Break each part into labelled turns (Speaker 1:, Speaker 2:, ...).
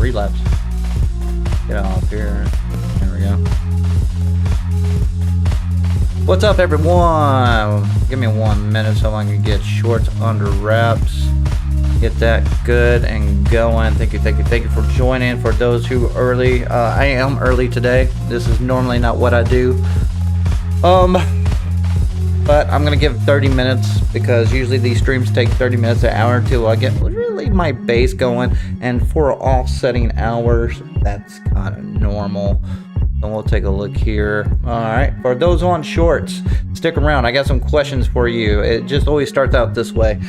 Speaker 1: relapse. Get off here. There we go. What's up, everyone? Give me 1 minute so I can get shorts under wraps. Get that good and going. Thank you for joining. For those who are early, I am early today. This is normally not what I do. But I'm gonna give 30 minutes because usually these streams take 30 minutes, an hour until I get really my base going. And for offsetting hours, that's kind of normal. So we'll take a look here. All right, for those on shorts, stick around. I got some questions for you. It just always starts out this way.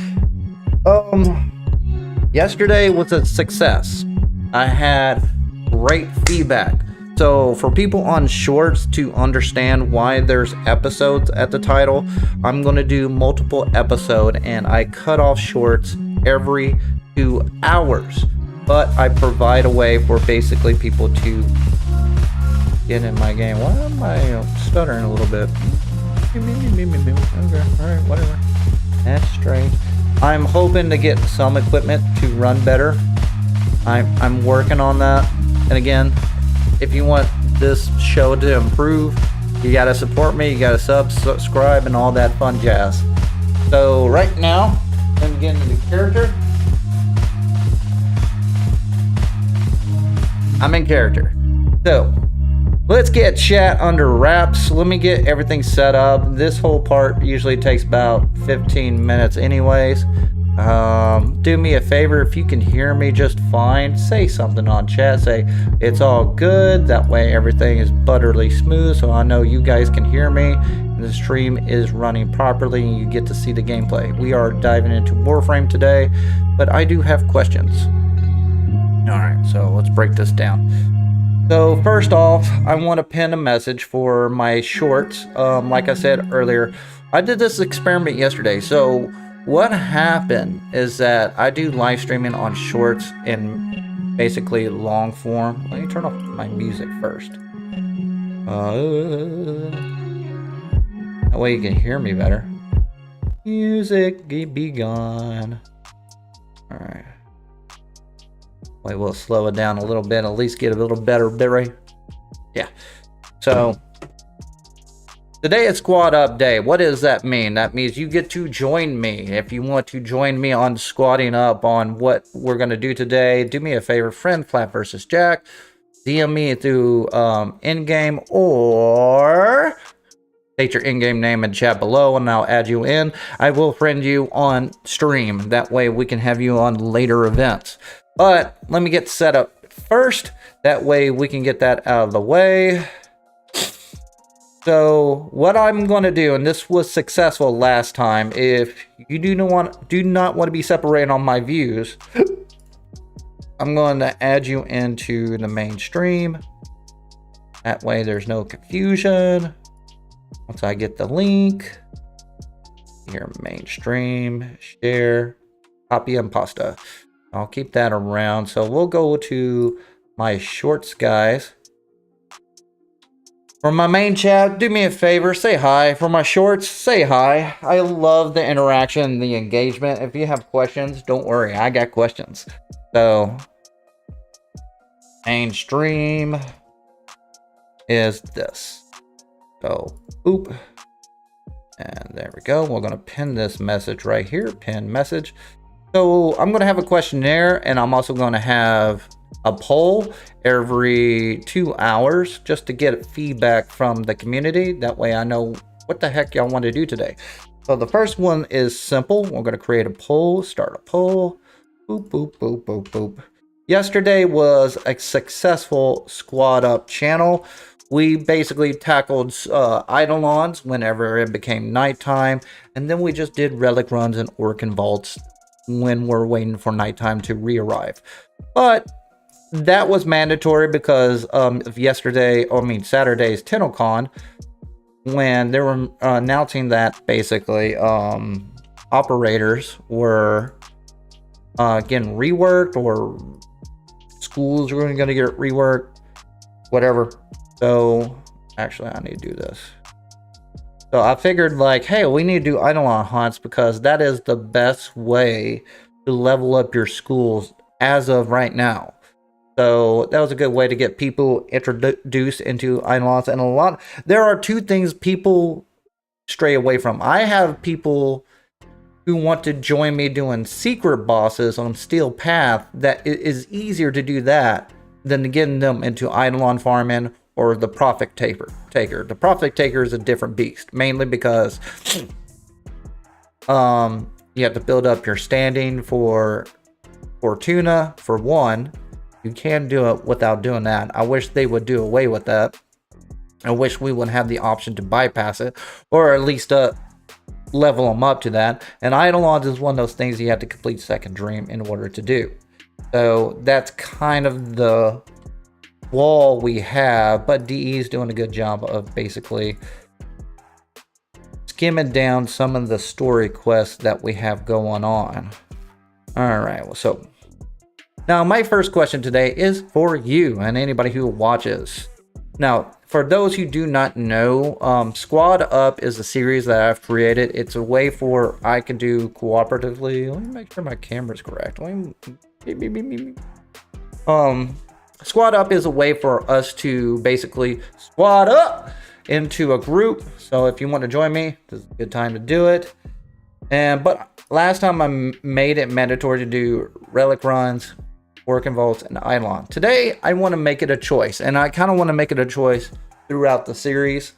Speaker 1: Yesterday was a success. I had great feedback. So for people on shorts to understand why there's episodes at the title, I'm going to do multiple episodes, and I cut off shorts every 2 hours. But I provide a way for basically people to get in my game. Why am I stuttering a little bit? Okay, alright, whatever. That's strange. I'm hoping to get some equipment to run better. I'm working on that. And again, if you want this show to improve, you gotta support me, you gotta subscribe, and all that fun jazz. So right now, let me get into the character. I'm in character. So let's get chat under wraps. Let me get everything set up. This whole part usually takes about 15 minutes anyways. Do me a favor, if you can hear me just fine, say something on chat. Say it's all good. That way everything is butterly smooth, so I know you guys can hear me and the stream is running properly and you get to see the gameplay. We are diving into Warframe today, but I do have questions. Alright, so let's break this down. So first off, I want to pin a message for my shorts. Like I said earlier, I did this experiment yesterday. So what happened is that I do live streaming on shorts in basically long form. Let me turn off my music first. That way you can hear me better. Music be gone. Alright. Wait, we'll slow it down a little bit, at least get a little better bitrate. Yeah. So today is squad up day. What does that mean? That means you get to join me. If you want to join me on squatting up on what we're going to do today, do me a favor, friend flapvsjack. DM me through in-game, or state your in-game name in chat below and I'll add you in. I will friend you on stream. That way we can have you on later events. But let me get set up first. That way we can get that out of the way. So what I'm going to do, and this was successful last time, if you do not want to be separated on my views, I'm going to add you into the main stream. That way there's no confusion. Once I get the link, here, main stream, share, copy and pasta. I'll keep that around. So we'll go to my shorts, guys. For my main chat, do me a favor, say hi. For my shorts, say hi. I love the interaction, the engagement. If you have questions, don't worry, I got questions. So, main stream is this. So, boop. And there we go. We're going to pin this message right here. Pin message. So, I'm going to have a questionnaire, and I'm also going to have a poll every 2 hours just to get feedback from the community. That way I know what the heck y'all want to do today. So the first one is simple. We're going to create a poll, start a poll. Boop, boop, boop, boop, boop. Yesterday was a successful squad up channel. We basically tackled eidolons whenever it became nighttime, and then we just did relic runs and orc vaults when we're waiting for nighttime to re-arrive. But that was mandatory because of Saturday's TennoCon, when they were announcing that basically operators were getting reworked, or schools were going to get reworked, whatever. So actually I need to do this. So I figured, like, hey, we need to do eidolon hunts because that is the best way to level up your schools as of right now. So that was a good way to get people introduced into Eidolons. And there are two things people stray away from. I have people who want to join me doing secret bosses on Steel Path. That it is easier to do that than to getting them into Eidolon farming or the Profit Taker. The Profit Taker is a different beast, mainly because you have to build up your standing for Fortuna for one. You can do it without doing that. I wish they would do away with that. I wish we would have the option to bypass it, or at least level them up to that. And Eidolons is one of those things you have to complete Second Dream in order to do. So that's kind of the wall we have, but DE is doing a good job of basically skimming down some of the story quests that we have going on. All right, well, so now my first question today is for you and anybody who watches. Now, for those who do not know, Squad Up is a series that I've created. It's a way for I can do cooperatively. Let me make sure my camera's correct. Squad Up is a way for us to basically squad up into a group. So if you want to join me, this is a good time to do it. But last time I made it mandatory to do Relic runs, Working Vaults, and Eidolon. Today, I want to make it a choice, and I kind of want to make it a choice throughout the series.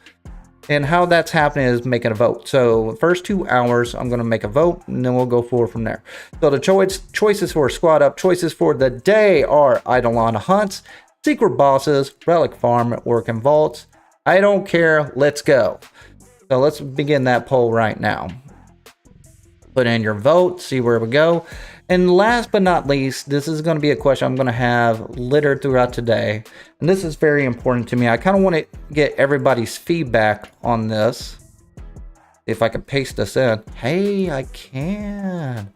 Speaker 1: And how that's happening is making a vote. So the first 2 hours, I'm going to make a vote, and then we'll go forward from there. So the choices for Squad Up, choices for the day are Eidolon hunts, secret bosses, Relic farm, Working Vaults. I don't care. Let's go. So let's begin that poll right now. Put in your vote, see where we go. And last but not least, this is going to be a question I'm going to have littered throughout today. And this is very important to me. I kind of want to get everybody's feedback on this. If I can paste this in. Hey, I can.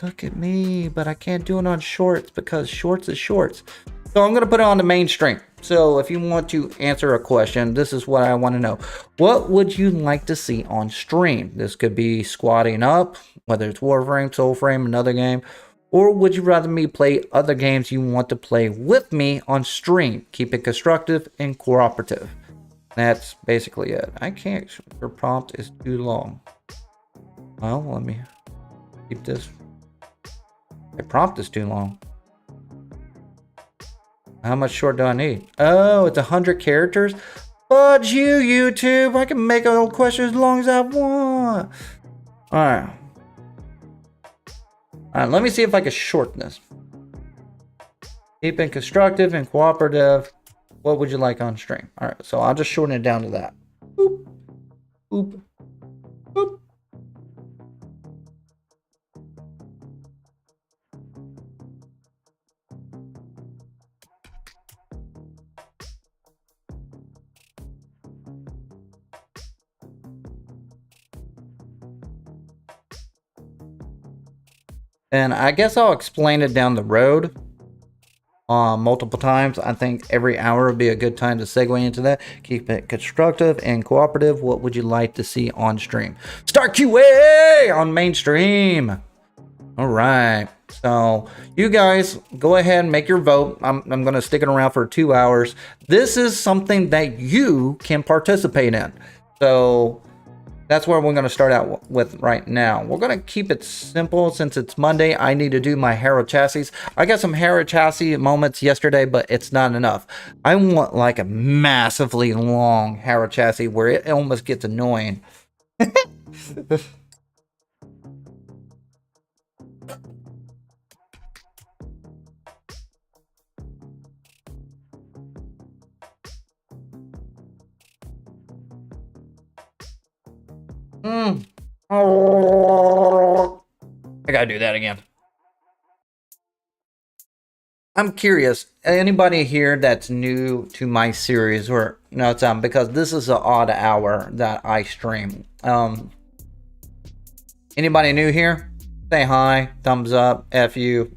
Speaker 1: Look at me. But I can't do it on shorts because shorts is shorts. So I'm going to put it on the mainstream. So if you want to answer a question, this is what I want to know. What would you like to see on stream? This could be squatting up, whether it's Warframe, Soulframe, another game. Or would you rather me play other games you want to play with me on stream? Keep it constructive and cooperative. That's basically it. I can't, your prompt is too long. Well, let me keep this. My prompt is too long. How much short do I need? Oh, it's 100 characters? Fudge you, YouTube. I can make a question as long as I want. Alright. Alright, let me see if I can shorten this. Keep it constructive and cooperative. What would you like on stream? Alright, so I'll just shorten it down to that. Boop. Boop. Boop. And I guess I'll explain it down the road multiple times. I think every hour would be a good time to segue into that. Keep it constructive and cooperative. What would you like to see on stream? Start QA on mainstream. All right. So you guys go ahead and make your vote. I'm going to stick it around for 2 hours. This is something that you can participate in. So that's where we're going to start out with right now. We're going to keep it simple since it's Monday. I need to do my Harrow Chassis. I got some Harrow Chassis moments yesterday, but it's not enough. I want like a massively long Harrow Chassis where it almost gets annoying. Oh, I gotta do that again. I'm curious, anybody here that's new to my series, or no, it's because this is an odd hour that I stream. Anybody new here? Say hi, thumbs up, F you.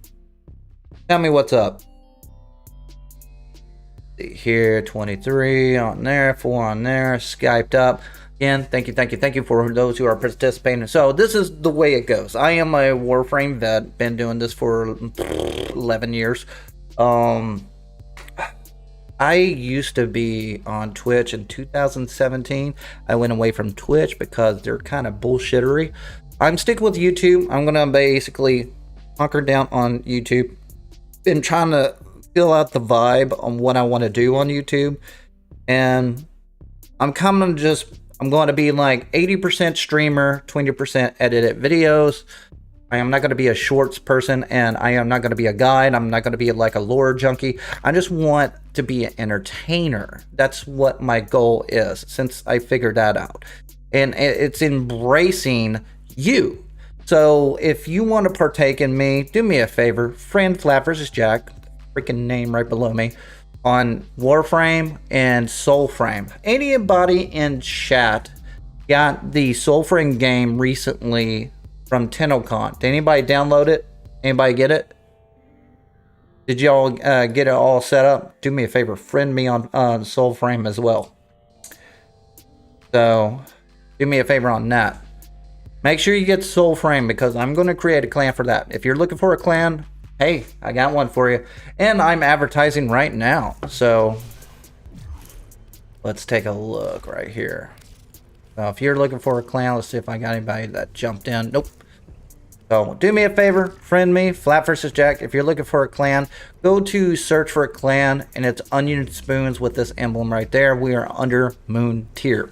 Speaker 1: Tell me what's up. Here, 23 on there, 4 on there, Skyped up. Again, thank you for those who are participating. So this is the way it goes. I am a Warframe vet, been doing this for 11 years. I used to be on Twitch in 2017. I went away from Twitch because they're kind of bullshittery. I'm sticking with YouTube. I'm gonna basically hunker down on YouTube. Been trying to fill out the vibe on what I want to do on YouTube, and I'm going to be like 80% streamer, 20% edited videos. I am not going to be a shorts person, and I am not going to be a guide. I'm not going to be like a lore junkie. I just want to be an entertainer. That's what my goal is, since I figured that out. And it's embracing you. So if you want to partake in me, do me a favor. Friend flapvsjack, freaking name right below me, on Warframe and Soulframe. Anybody in chat got the Soulframe game recently from TennoCon? Did anybody download it? Anybody get it? Did y'all get it all set up? Do me a favor, friend me on Soulframe as well. So do me a favor on that. Make sure you get Soulframe, because I'm going to create a clan for that. If you're looking for a clan, hey, I got one for you. And I'm advertising right now. So let's take a look right here. So if you're looking for a clan, let's see if I got anybody that jumped in. Nope. So do me a favor, friend me, flapvsjack. If you're looking for a clan, go to search for a clan, and it's Onion Spoons with this emblem right there. We are under Moon Tier.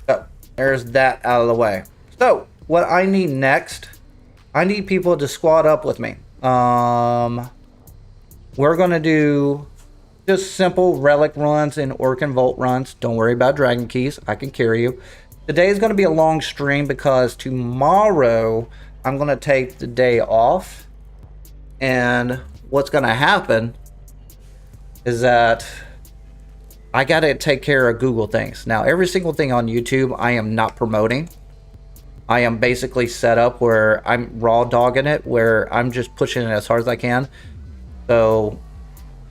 Speaker 1: So there's that out of the way. So what I need next, I need people to squad up with me. We're gonna do just simple relic runs and orc and vault runs. Don't worry about dragon keys, I can carry you. Today is gonna be a long stream because tomorrow I'm gonna take the day off, and what's gonna happen is that I gotta take care of Google things. Now, every single thing on YouTube I am not promoting. I am basically set up where I'm raw dogging it, where I'm just pushing it as hard as I can. So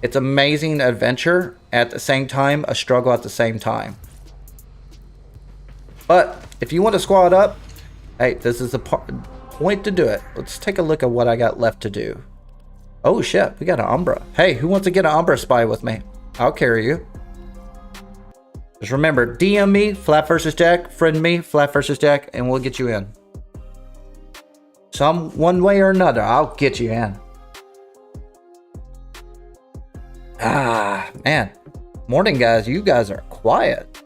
Speaker 1: it's amazing adventure at the same time, a struggle at the same time. But if you want to squad up, hey, this is the point to do it. Let's take a look at what I got left to do. Oh shit, we got an Umbra. Hey, who wants to get an Umbra spy with me? I'll carry you. Just remember, DM me, flapvsjack, friend me, flapvsjack, and we'll get you in. One way or another, I'll get you in. Ah, man. Morning, guys. You guys are quiet.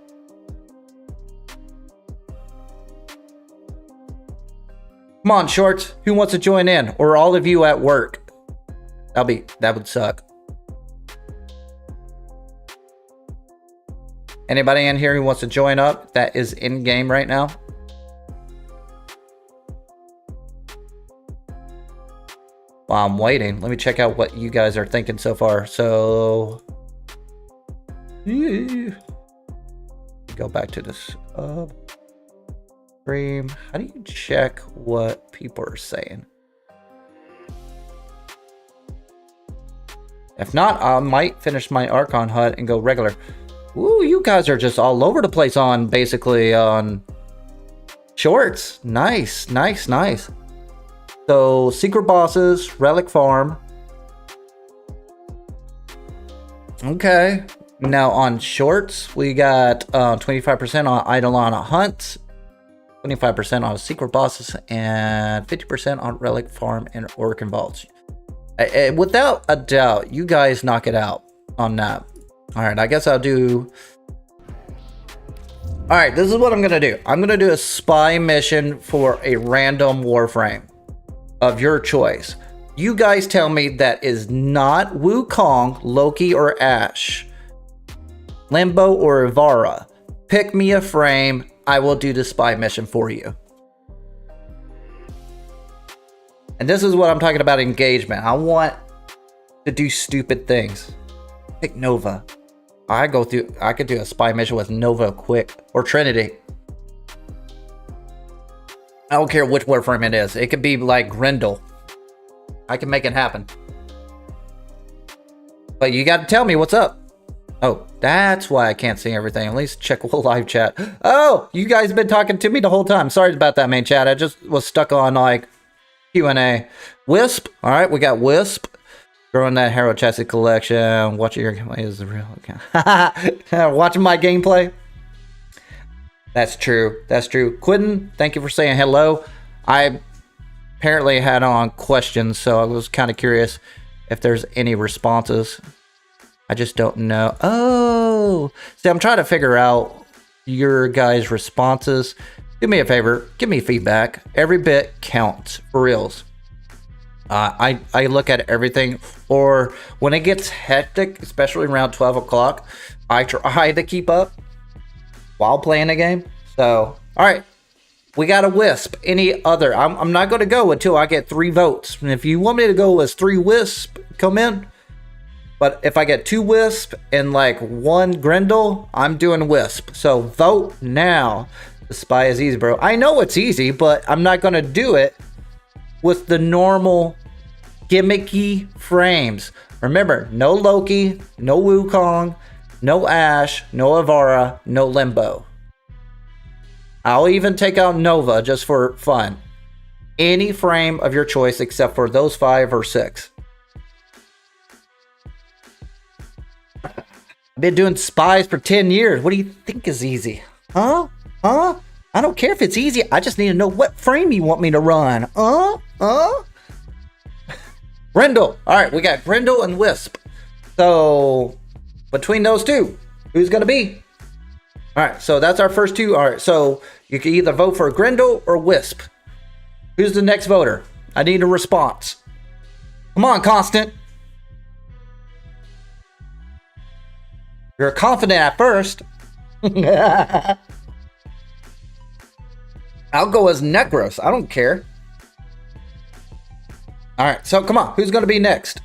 Speaker 1: Come on, shorts. Who wants to join in? Or all of you at work? That would suck. Anybody in here who wants to join up that is in game right now? While I'm waiting, let me check out what you guys are thinking so far. So, go back to this stream. How do you check what people are saying? If not, I might finish my Archon HUD and go regular. Ooh, you guys are just all over the place on basically on shorts. Nice, nice, nice. So secret bosses, relic farm. Okay. Now on shorts, we got 25% on Eidolon hunts, 25% on secret bosses, and 50% on relic farm and orc and vaults. Without a doubt, you guys knock it out on that. All right, I guess I'll do... All right, this is what I'm going to do. I'm going to do a spy mission for a random Warframe of your choice. You guys tell me that is not Wukong, Loki, or Ash, Limbo, or Ivara. Pick me a frame. I will do the spy mission for you. And this is what I'm talking about, engagement. I want to do stupid things. Pick Nova. I could do a spy mission with Nova quick, or Trinity. I don't care which Warframe it is. It could be like Grendel. I can make it happen. But you got to tell me what's up. Oh, that's why I can't see everything. At least check live chat. Oh, you guys have been talking to me the whole time. Sorry about that, main chat. I just was stuck on like Q&A. Wisp. All right, we got Wisp. Growing that Harrow Chassis collection. Watching your gameplay is the real account. Watching my gameplay. That's true. That's true. Quentin, thank you for saying hello. I apparently had on questions, so I was kind of curious if there's any responses. I just don't know. Oh, see, I'm trying to figure out your guys' responses. Do me a favor. Give me feedback. Every bit counts. For reals. I look at everything, or when it gets hectic, especially around 12 o'clock, I try to keep up while playing the game. So, all right, we got a Wisp. Any other? I'm not going to go until I get 3 votes. And if you want me to go as 3 Wisp, come in. But if I get 2 Wisp and like 1 Grendel, I'm doing Wisp. So vote now. The spy is easy, bro. I know it's easy, but I'm not going to do it with the normal gimmicky frames. Remember, no Loki, no Wukong, no Ashe, no Avara, no Limbo. I'll even take out Nova just for fun. Any frame of your choice except for those 5 or 6. I've been doing spies for 10 years. What do you think is easy? Huh? Huh? I don't care if it's easy. I just need to know what frame you want me to run. Grendel. All right, we got Grendel and Wisp. So between those two, who's going to be? All right, so that's our first 2. All right, so you can either vote for Grendel or Wisp. Who's the next voter? I need a response. Come on, Constant. You're confident at first. I'll go as Necros. I don't care. All right, so come on. Who's going to be next?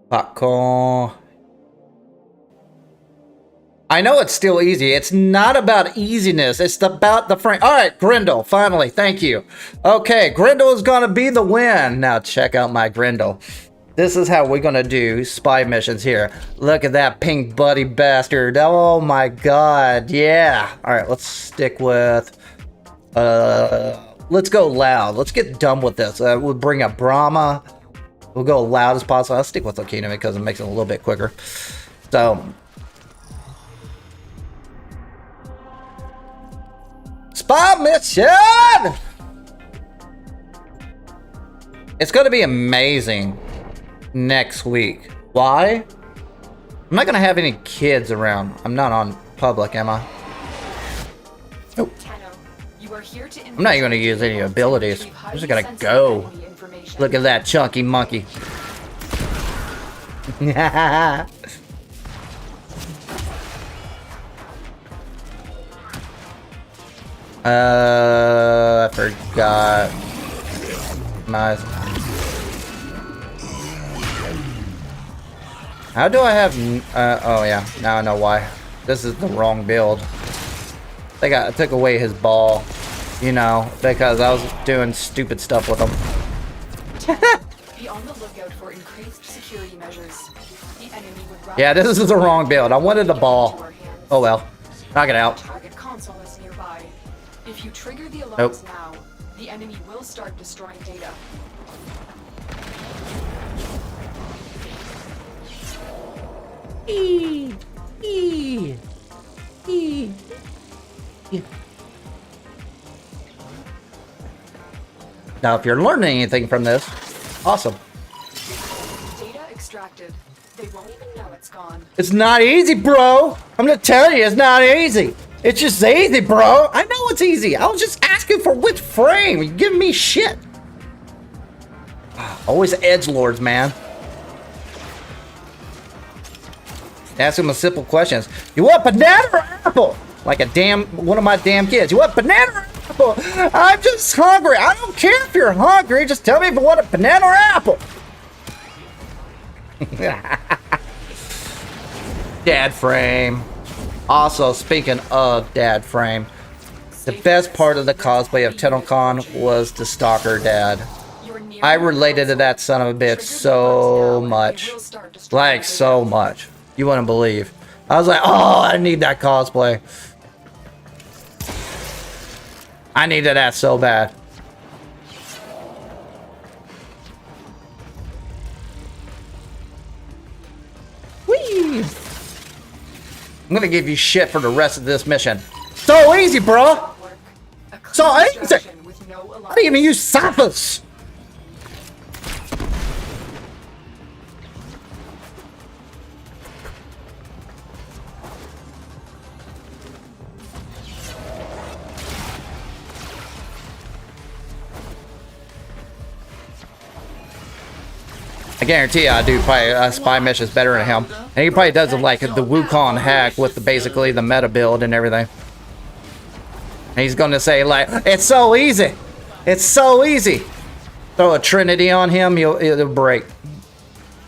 Speaker 1: Popcorn. I know it's still easy. It's not about easiness. It's about the frame. All right, Grendel. Finally, thank you. Okay, Grendel is going to be the win. Now check out my Grendel. This is how we're going to do spy missions here. Look at that pink buddy bastard. Oh my god. Yeah. All right, let's stick with... let's go loud. Let's get done with this. We'll bring up Brahma. We'll go loud as possible. I'll stick with Lakina because it makes it a little bit quicker. So... spy mission! It's going to be amazing next week. Why? I'm not going to have any kids around. I'm not on public, am I? Nope. I'm not even going to use any abilities. I'm just going to go. Look at that chunky monkey. I forgot. Nice. How do I have... oh yeah, now I know why. This is the wrong build. I took away his ball, you know, because I was doing stupid stuff with him.
Speaker 2: Be on the lookout for increased security measures. The enemy would
Speaker 1: yeah, this is the wrong build. I wanted the ball. Oh well. Knock it out.
Speaker 2: Target console is nearby. If you trigger the alarms now, the enemy will start destroying data.
Speaker 1: Now, if you're learning anything from this, awesome.
Speaker 2: Data extracted. They won't even know it's gone.
Speaker 1: It's not easy, bro. I'm gonna tell you, it's not easy. It's just easy, bro. I know it's easy. I was just asking for which frame. You're giving me shit. Always edgelords, man. Ask him a simple questions. You want banana or apple? Like one of my damn kids. You want banana or apple? I'm just hungry. I don't care if you're hungry. Just tell me if you want a banana or apple. Dad frame. Also, speaking of dad frame, the best part of the cosplay of TennoCon was the stalker dad. I related to that son of a bitch so much. Like, so much. You wouldn't believe. I was like, oh, I need that cosplay. I needed that so bad. Whee! I'm gonna give you shit for the rest of this mission. So easy, bro. So easy. I didn't even use sappers. I guarantee you I do probably spy missions better than him. And he probably does like the Wukong hack with basically the meta build and everything. And he's gonna say like, it's so easy. It's so easy. Throw a Trinity on him, it'll break.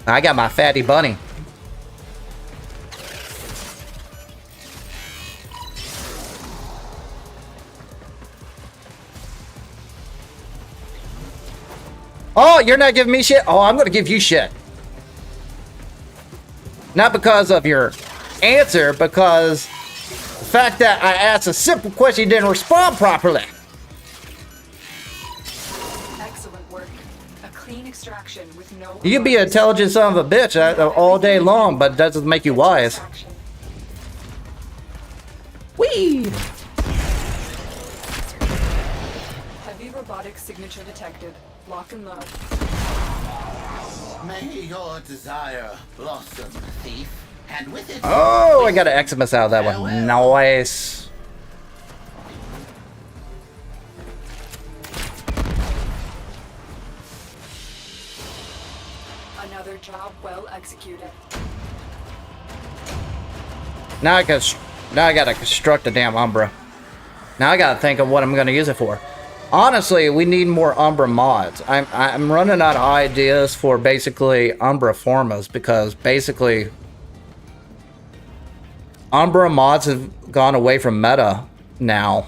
Speaker 1: I got my fatty bunny. Oh, you're not giving me shit? Oh, I'm gonna give you shit. Not because of your answer, because the fact that I asked a simple question, you didn't respond properly.
Speaker 2: Excellent work. A clean extraction with no.
Speaker 1: You can be an intelligent son of a bitch all day long, but it doesn't make you wise. Whee!
Speaker 2: Heavy robotic signature detected. Lock and load.
Speaker 3: May your desire blossom, thief, and with it.
Speaker 1: Oh, I got an Eximus out of that one. Nice.
Speaker 2: Another job well executed.
Speaker 1: Now I gotta construct a damn Umbra. Now I gotta think of what I'm gonna use it for. Honestly, we need more Umbra mods. I'm running out of ideas for basically Umbra formas because basically Umbra mods have gone away from meta now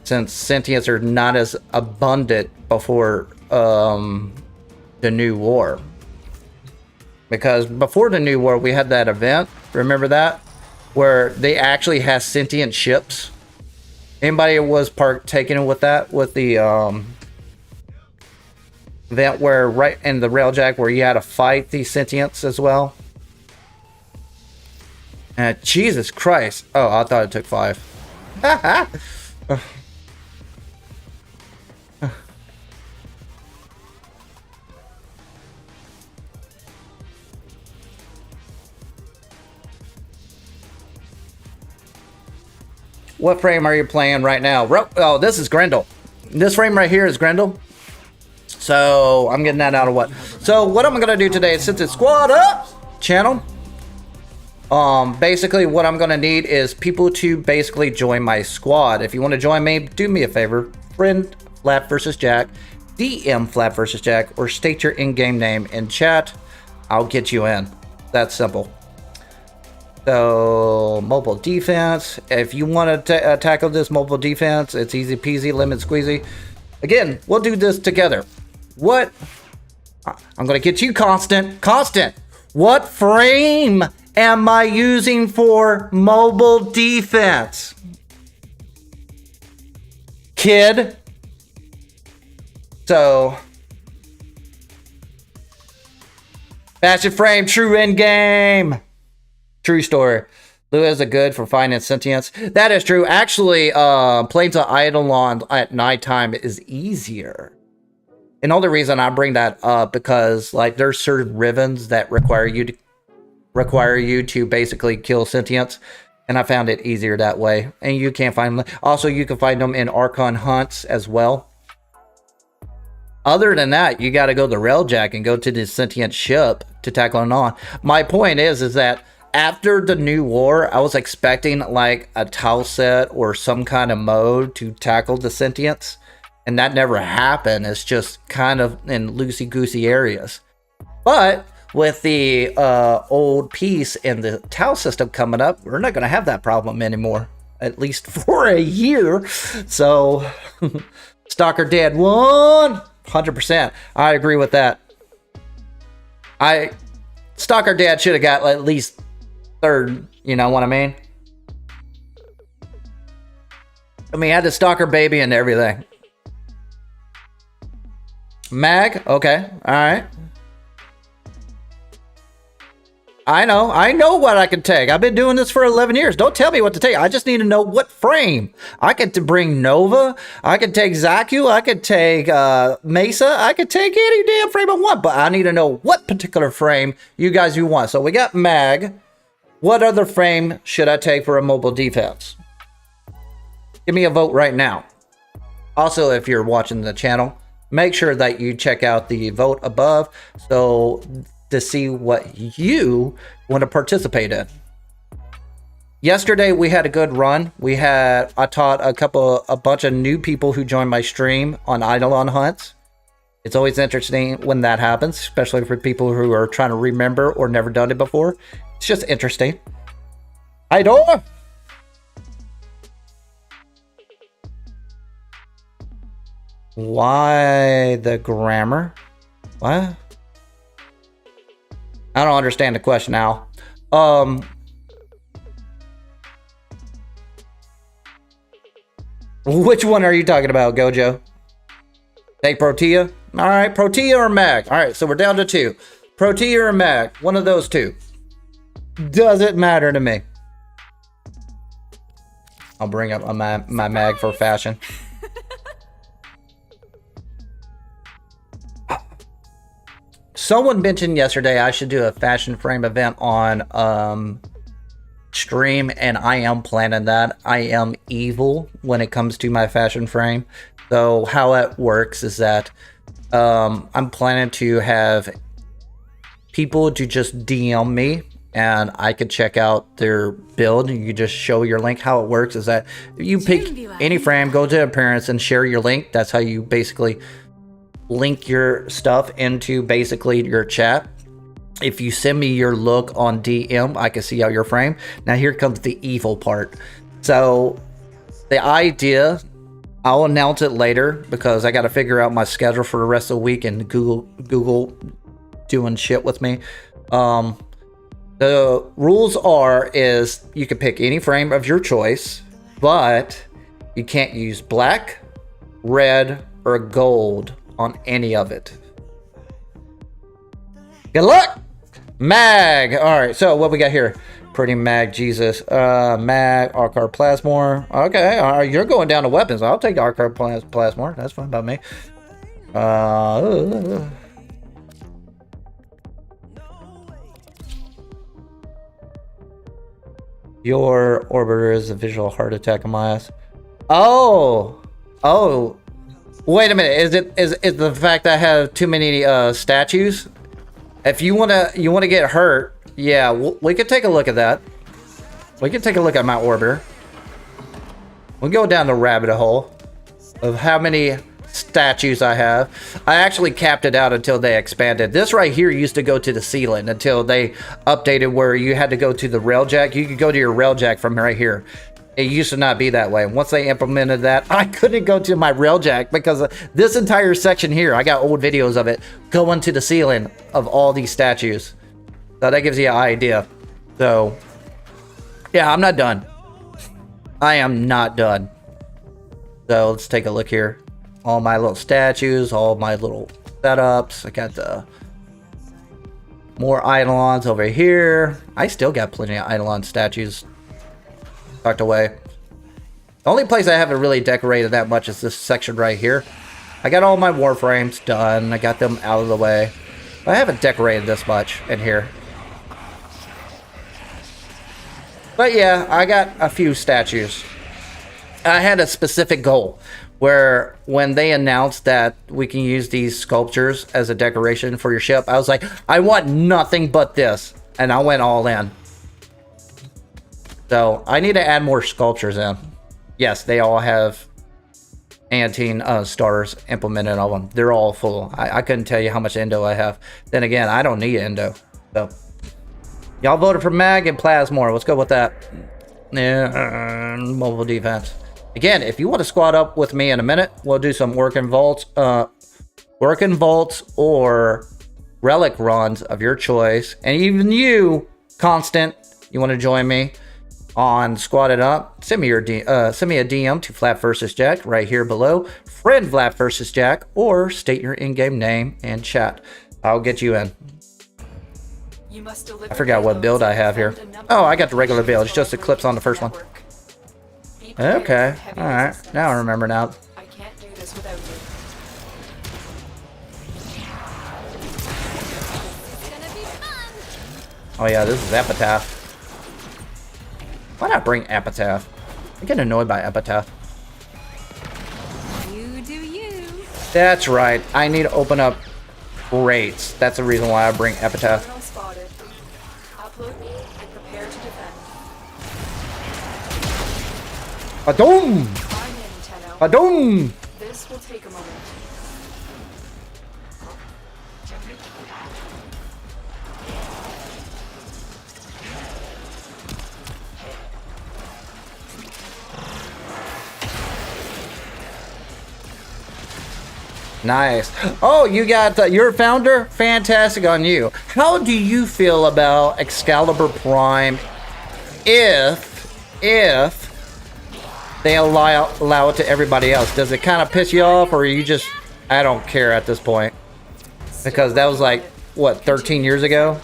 Speaker 1: since sentients are not as abundant before the new war. Because before the new war, we had that event, remember that? Where they actually had sentient ships. Anybody was partaking with that, with the event where right in the Railjack where you had to fight these sentients as well? And Jesus Christ. Oh, I thought it took 5. What frame are you playing right now? Oh, this is Grendel. This frame right here is Grendel. So I'm getting that out of what? So what I'm gonna do today is since it's squad up channel. Basically what I'm gonna need is people to basically join my squad. If you want to join me, do me a favor. Friend flapvsjack, DM flapvsjack, or state your in-game name in chat. I'll get you in. That's simple. So, mobile defense. If you want to tackle this mobile defense, it's easy peasy, lemon squeezy. Again, we'll do this together. What? I'm going to get you constant. Constant. What frame am I using for mobile defense? Kid. So, fashion frame, true end game. True story. Lua is a good for finding sentience. That is true. Actually, playing to Eidolon at nighttime is easier. And the only reason I bring that up because like there's certain ribbons that require you to basically kill sentients, and I found it easier that way. And you can't find them. Also, you can find them in Archon hunts as well. Other than that, you got to go to the Railjack and go to the sentient ship to tackle it on. My point is that after the new war, I was expecting like a tile set or some kind of mode to tackle the sentients, and that never happened. It's just kind of in loosey-goosey areas. But with the old piece and the tile system coming up, we're not going to have that problem anymore, at least for a year. So, Stalker Dead 100%. I agree with that. Stalker Dad should have got at least 3rd, you know what I mean? I mean, I had the stalker baby and everything. Mag? Okay. All right. I know what I can take. I've been doing this for 11 years. Don't tell me what to take. I just need to know what frame. I could bring Nova. I could take Zaku. I could take Mesa. I could take any damn frame I want, but I need to know what particular frame you guys want. So we got Mag. What other frame should I take for a mobile defense? Give me a vote right now. Also, if you're watching the channel, make sure that you check out the vote above so to see what you want to participate in. Yesterday we had a good run. I taught a bunch of new people who joined my stream on Eidolon hunts. It's always interesting when that happens, especially for people who are trying to remember or never done it before. It's just interesting. Idol! Why the grammar? What? I don't understand the question now. Which one are you talking about, Gojo? Take Protea? All right, Protea or Mag? All right, so we're down to two. Protea or Mag? One of those two. Doesn't matter to me. I'll bring up my Mag for fashion. Someone mentioned yesterday I should do a fashion frame event on stream, and I am planning that. I am evil when it comes to my fashion frame. So how it works is that I'm planning to have people to just DM me and I could check out their build. You just show your link. How it works is that you pick any frame, go to appearance and share your link. That's how you basically link your stuff into basically your chat. If you send me your look on DM, I can see out your frame. Now here comes the evil part. So the idea, I'll announce it later because I got to figure out my schedule for the rest of the week and Google doing shit with me. The rules is you can pick any frame of your choice, but you can't use black, red, or gold on any of it. Good luck! Mag! Alright, so what we got here? Pretty Mag, Jesus. Mag, Arcar Plasmor. Okay, you're going down to weapons. I'll take Arcar Plasmor. That's fine by me. Your orbiter is a visual heart attack on my ass. Oh! Wait a minute. Is the fact that I have too many statues? If you wanna get hurt, yeah, we could take a look at that. We can take a look at my orbiter. We'll go down the rabbit hole of how many statues I have. I actually capped it out until they expanded. This right here used to go to the ceiling until they updated where you had to go to the railjack. You could go to your railjack from right here. It used to not be that way. Once they implemented that, I couldn't go to my railjack because this entire section here, I got old videos of it going to the ceiling of all these statues. So that gives you an idea. So, yeah, I'm not done. I am not done. So let's take a look here. All my little statues, all my little setups. I got the more Eidolons over here. I still got plenty of Eidolon statues tucked away. The only place I haven't really decorated that much is this section right here. I got all my Warframes done. I got them out of the way. But I haven't decorated this much in here. But yeah, I got a few statues. I had a specific goal where when they announced that we can use these sculptures as a decoration for your ship, I was like, I want nothing but this. And I went all in. So I need to add more sculptures in. Yes, they all have Antine starters implemented on them. They're all full. I couldn't tell you how much endo I have. Then again, I don't need endo. So y'all voted for Mag and Plasmor. Let's go with that. Yeah, mobile defense. Again, if you want to squad up with me in a minute, we'll do some working vaults or relic runs of your choice. And even you, Constant, you want to join me? on Squatted Up, send me a DM to flapvsjack right here below. Friend flapvsjack, or state your in-game name and chat. I'll get you in. I forgot what build I have here. Oh, I got the regular build. It's just Eclipse on the first one. Okay, alright. Now I remember now.
Speaker 2: I can't do this without you.
Speaker 1: Oh yeah, this is Epitaph. Why not bring Epitaph? I get annoyed by Epitaph.
Speaker 4: You do you.
Speaker 1: That's right. I need to open up rates. That's the reason why I bring Epitaph.
Speaker 2: Terminal spotted. Upload me and prepare to defend.
Speaker 1: Adum!
Speaker 2: I'm in, Tenno.
Speaker 1: Adum!
Speaker 2: This will take a moment.
Speaker 1: Nice. Oh, you got your founder? Fantastic on you. How do you feel about Excalibur Prime if they allow it to everybody else? Does it kind of piss you off, or you just, I don't care at this point? Because that was like, what, 13 years ago?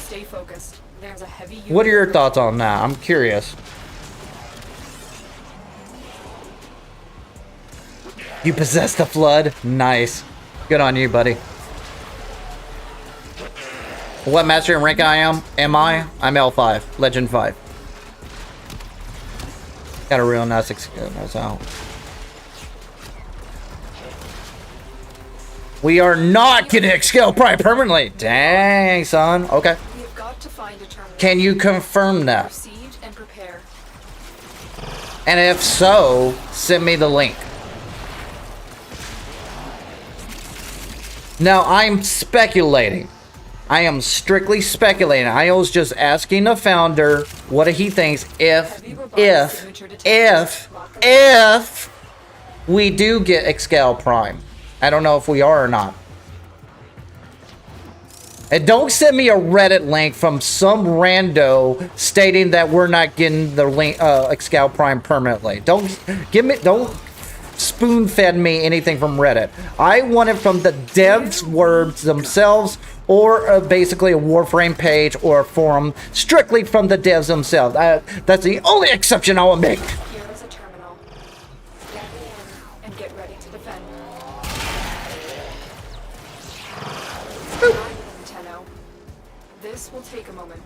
Speaker 2: Stay focused. There's a heavy unit.
Speaker 1: What are your thoughts on that? I'm curious. You possess the flood? Nice. Good on you, buddy. What master and rank am I? I'm L5. Legend 5. Got a real nice out. We are not getting Excel Prime permanently. Dang, son. Okay.
Speaker 2: We have got to find a terminal.
Speaker 1: Can you confirm that?
Speaker 2: Proceed and prepare.
Speaker 1: And if so, send me the link. Now, I'm speculating. I am strictly speculating. I was just asking the founder what he thinks if we do get Excal Prime. I don't know if we are or not. And don't send me a Reddit link from some rando stating that we're not getting the link Excal Prime permanently. Don't spoon-fed me anything from Reddit. I want it from the devs' words themselves, or basically a Warframe page or a forum strictly from the devs themselves. That's the only exception I will make.
Speaker 2: Here is a terminal. Get in and get ready to defend. I'm in, Tenno. This will take a moment.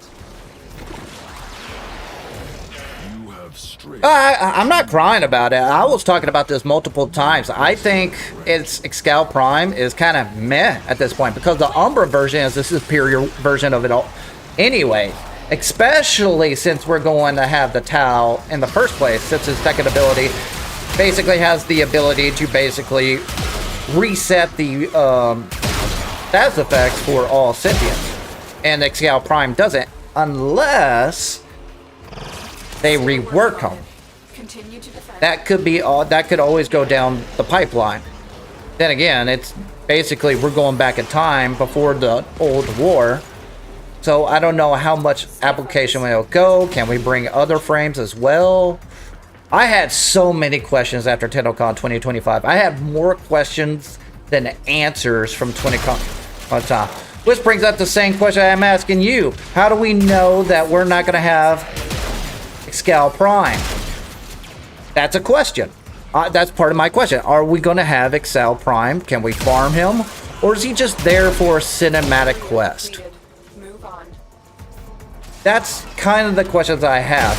Speaker 1: I'm not crying about it. I was talking about this multiple times. I think it's Excal Prime is kind of meh at this point because the Umbra version is the superior version of it all. Anyway, especially since we're going to have the Tau in the first place, since his second ability basically has the ability to basically reset the status effects for all sentients. And Excal Prime doesn't unless they rework them.
Speaker 2: Continue to defend.
Speaker 1: That could be that could always go down the pipeline. Then again, it's basically we're going back in time before the old war. So I don't know how much application will go. Can we bring other frames as well? I had so many questions after TennoCon 2025. I had more questions than answers from 20Con. Which brings up the same question I'm asking you. How do we know that we're not going to have Excal Prime? That's a question. That's part of my question. Are we going to have Excal Prime? Can we farm him? Or is he just there for a cinematic quest?
Speaker 2: Move on.
Speaker 1: That's kind of the questions I have.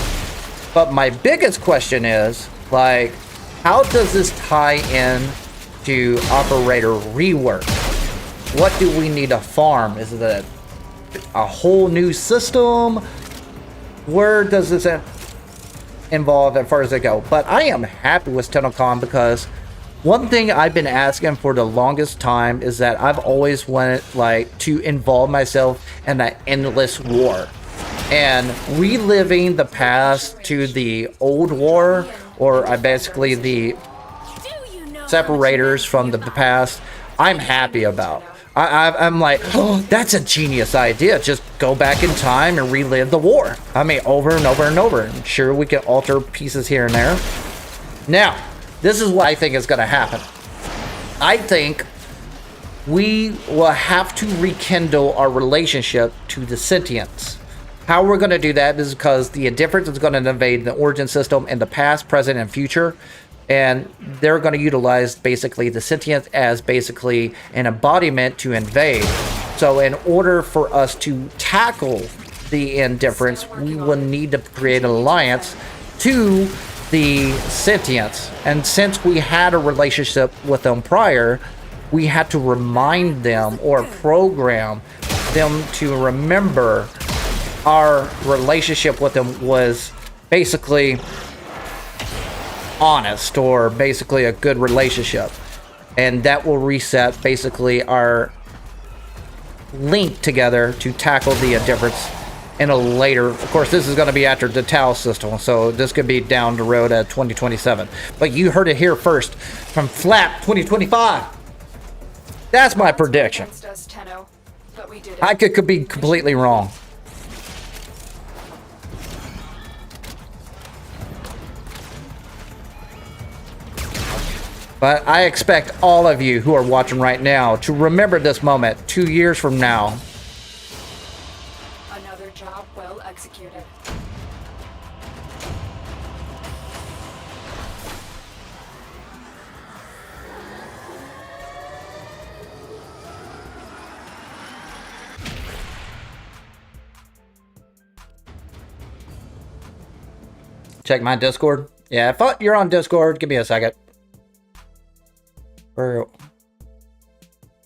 Speaker 1: But my biggest question is, like, how does this tie in to operator rework? What do we need to farm? Is it a whole new system? Where does this involve as far as they go? But I am happy with TennoCon because one thing I've been asking for the longest time is that I've always wanted like to involve myself in that endless war. And reliving the past to the old war, or basically the separators from the past, I'm happy about. I'm like, oh, that's a genius idea. Just go back in time and relive the war. I mean, over and over and over. And sure, we can alter pieces here and there. Now, this is what I think is going to happen. I think we will have to rekindle our relationship to the sentients. How we're going to do that is because the indifference is going to invade the origin system in the past, present, and future. And they're going to utilize basically the sentience as basically an embodiment to invade. So in order for us to tackle the indifference, we will need to create an alliance to the sentience. And since we had a relationship with them prior, we had to remind them or program them to remember our relationship with them was basically honest, or basically a good relationship, and that will reset basically our link together to tackle the indifference in a later. Of course, this is going to be after the Tau system, so this could be down the road at 2027, but you heard it here first from Flap 2025. That's my prediction. I could be completely wrong. But I expect all of you who are watching right now to remember this moment 2 years from now.
Speaker 2: Another job well executed.
Speaker 1: Check my Discord. Yeah, if you're on Discord, give me a second. For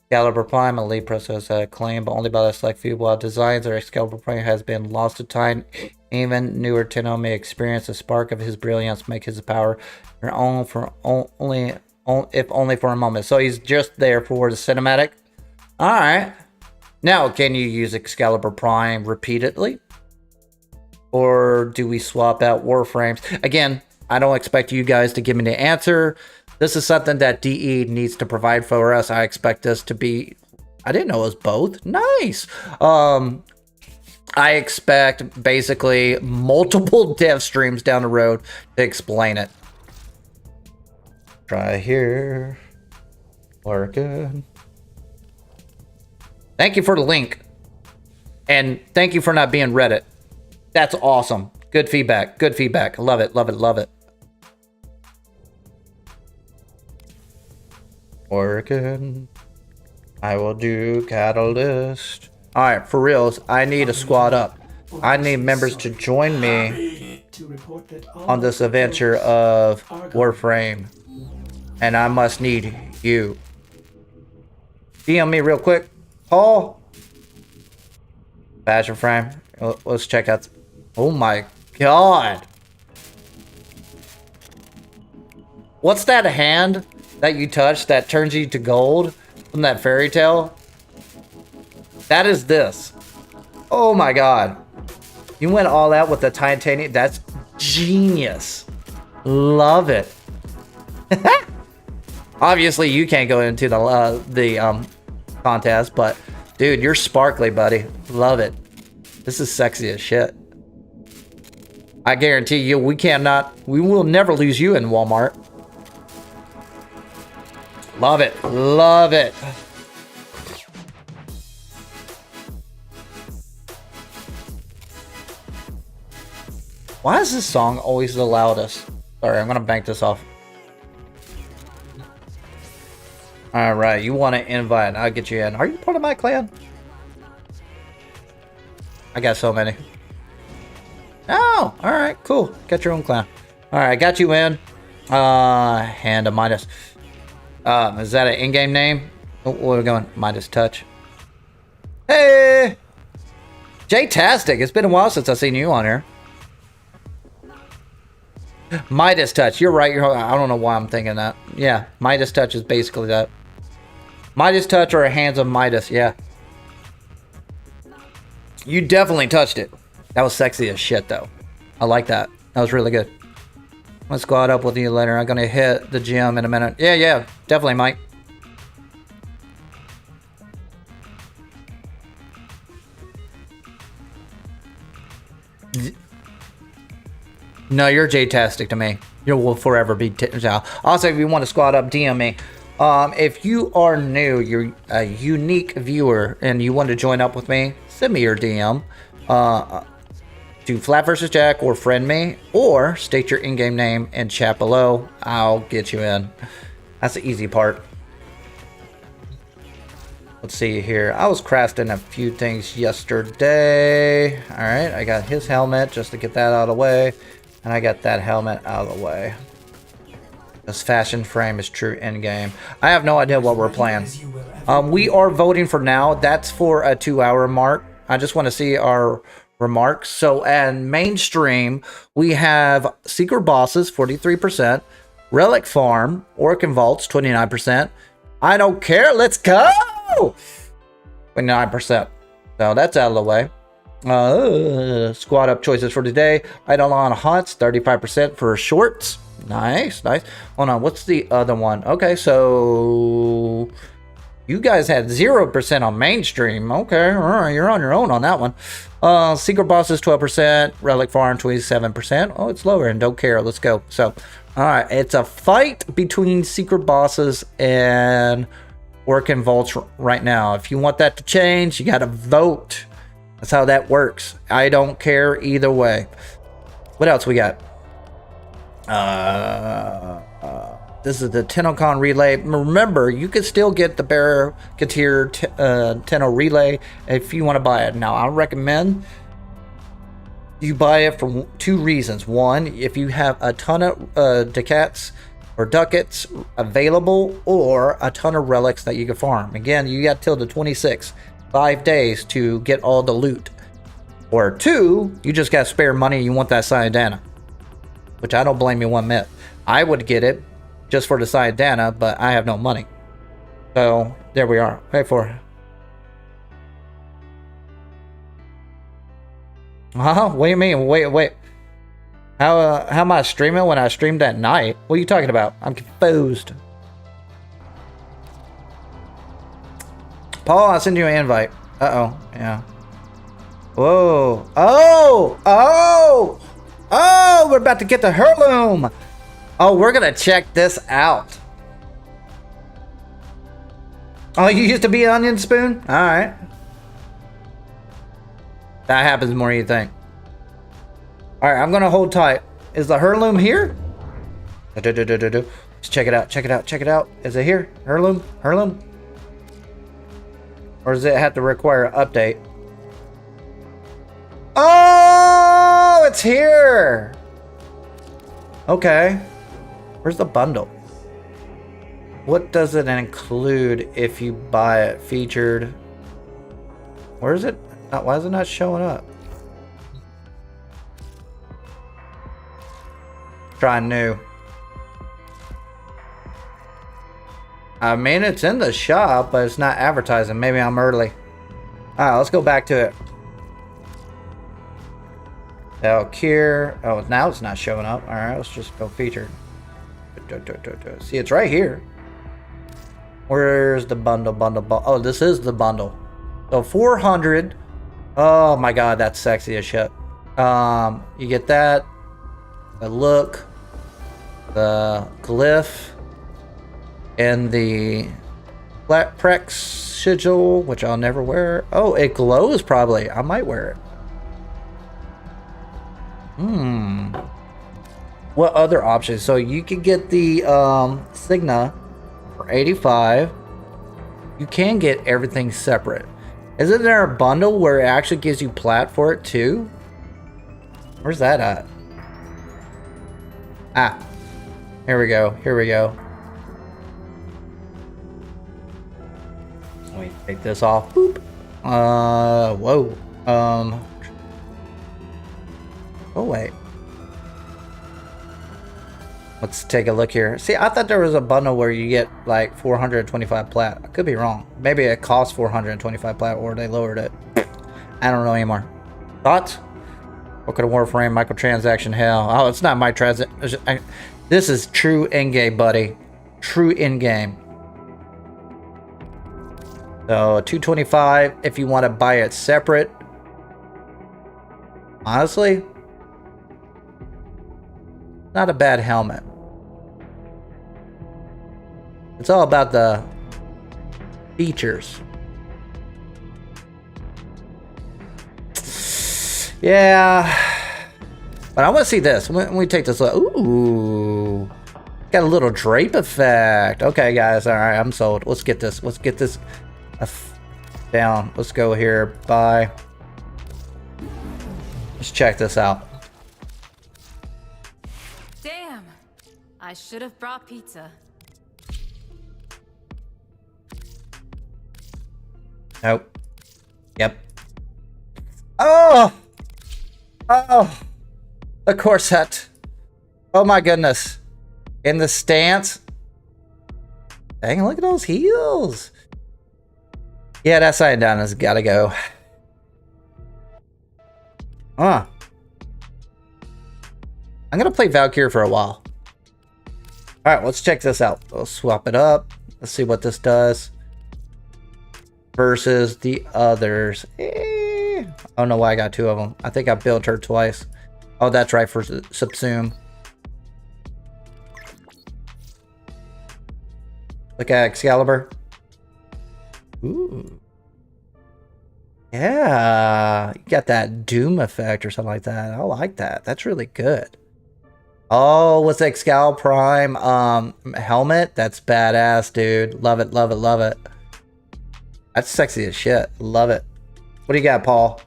Speaker 1: Excalibur Prime, Elite process claimed, but only by a select few. While designs or Excalibur Prime has been lost to time, even newer Tenno may experience a spark of his brilliance, make his power your own for if only for a moment. So he's just there for the cinematic. All right. Now, can you use Excalibur Prime repeatedly, or do we swap out Warframes? Again, I don't expect you guys to give me the answer. This is something that DE needs to provide for us. I expect this to be... I didn't know it was both. Nice. I expect basically multiple dev streams down the road to explain it. Try here. Working. Thank you for the link. And thank you for not being Reddit. That's awesome. Good feedback. Good feedback. Love it. Love it. Love it. Working. I will do catalyst. Alright, for reals, I need a squad up. I need members to join me on this adventure of Warframe. And I must need you. DM me real quick. Paul. Fashion frame. Let's check out. Oh my god. What's that hand that you touch that turns you to gold from that fairy tale? That is this. Oh my god. You went all out with the titanium. That's genius. Love it. Obviously, you can't go into the contest, but dude, you're sparkly, buddy. Love it. This is sexy as shit. I guarantee you, we will never lose you in Walmart. Love it. Love it. Why is this song always the loudest? Sorry, I'm gonna bank this off. Alright, you want to invite. I'll get you in. Are you part of my clan? I got so many. Oh, alright, cool. Got your own clan. Alright, I got you in. Hand of Midas. Is that an in-game name? Oh, where are we going? Midas Touch. Hey! Jay-tastic. It's been a while since I've seen you on here. Midas Touch. You're right. I don't know why I'm thinking that. Yeah, Midas Touch is basically that. Midas Touch or Hands of Midas. Yeah. You definitely touched it. That was sexy as shit, though. I like that. That was really good. Let's squad up with you later. I'm gonna hit the gym in a minute. Yeah, definitely, Mike. No, you're J-tastic to me. You will forever be. Also, if you want to squad up, DM me. If you are new, you're a unique viewer, and you want to join up with me, send me your DM. Do flapvsjack or friend me, or state your in-game name and chat below. I'll get you in. That's the easy part. Let's see here. I was crafting a few things yesterday. All right, I got his helmet just to get that out of the way. And I got that helmet out of the way. This fashion frame is true end game. I have no idea what we're playing. We are voting for now. That's for a 2-hour mark. I just want to see our remarks. So at mainstream, we have Secret Bosses, 43%. Relic Farm, Orc and Vaults, 29%. I don't care. Let's go! 29%. So that's out of the way. Squad up choices for today. Eidolon Hunts, 35% for shorts. Nice. Hold on, what's the other one? Okay, so you guys had 0% on mainstream. Okay, all right, you're on your own on that one. Secret Bosses, 12%. Relic Farm, 27%. Oh, it's lower and don't care. Let's go. So, all right, it's a fight between Secret Bosses and Orc and Vaults right now. If you want that to change, you got to vote. That's how that works. I don't care either way. What else we got? This is the Tenocon relay. Remember, you can still get the Barricadier Tenno relay if you want to buy it. Now, I recommend you buy it for 2 reasons. One, if you have a ton of ducats or ducats available, or a ton of relics that you can farm. Again, you got till the 26th. 5 days to get all the loot. Or 2, you just got spare money, you want that Cyanidana. Which I don't blame you one bit. I would get it just for the Cyanidana, but I have no money. So, there we are. Wait for it. What do you mean? Wait. How am I streaming when I streamed at night? What are you talking about? I'm confused. Paul, I'll send you an invite. Uh-oh. Yeah. Whoa. Oh! We're about to get the Heirloom. Oh, we're going to check this out. Oh, you used to be an onion spoon? All right. That happens more than you think. All right, I'm going to hold tight. Is the Heirloom here? Let's check it out. Is it here? Heirloom? Or does it have to require an update? Oh, it's here. Okay. Where's the bundle? What does it include if you buy it? Featured. Where is it? Why is it not showing up? Try new. I mean, it's in the shop, but it's not advertising. Maybe I'm early. Alright, let's go back to it. Valkyr. Oh, now it's not showing up. Alright, let's just go featured. See, it's right here. Where's the bundle? Oh, this is the bundle. So 400. Oh my god, that's sexy as shit. You get that. The look. The glyph. And the flat prex sigil, which I'll never wear. Oh, it glows probably. I might wear it. What other options? So you can get the Signa for 85. You can get everything separate. Isn't there a bundle where it actually gives you plat for it too? Where's that at? Ah, here we go. Let me take this off. Boop. Whoa. Oh, wait. Let's take a look here. See, I thought there was a bundle where you get like 425 plat. I could be wrong. Maybe it costs 425 plat or they lowered it. I don't know anymore. Thoughts? Welcome to Warframe, microtransaction hell. Oh, it's not my transaction. This is true in-game, buddy. True in-game. So, 225 if you want to buy it separate. Honestly, not a bad helmet. It's all about the features. Yeah, but I want to see this. When we take this look, ooh, got a little drape effect. Okay, guys, all right, I'm sold. Let's get this. Let's get this down. Let's go here. Bye. Let's check this out.
Speaker 4: Damn, I should have brought pizza.
Speaker 1: Nope. Yep. Oh. Oh, the corset. Oh my goodness. In the stance. Dang, look at those heels. Yeah, that side down has got to go. I'm going to play Valkyr for a while. All right, let's check this out. We'll swap it up. Let's see what this does. Versus the others. I don't know why I got two of them. I think I built her twice. Oh, that's right, for subsume. Look at Excalibur. Ooh. Yeah, you got that Doom effect or something like that. I like that. That's really good. Oh, what's Excal Prime helmet? That's badass, dude. Love it, love it, love it. That's sexy as shit. Love it. What do you got, Paul?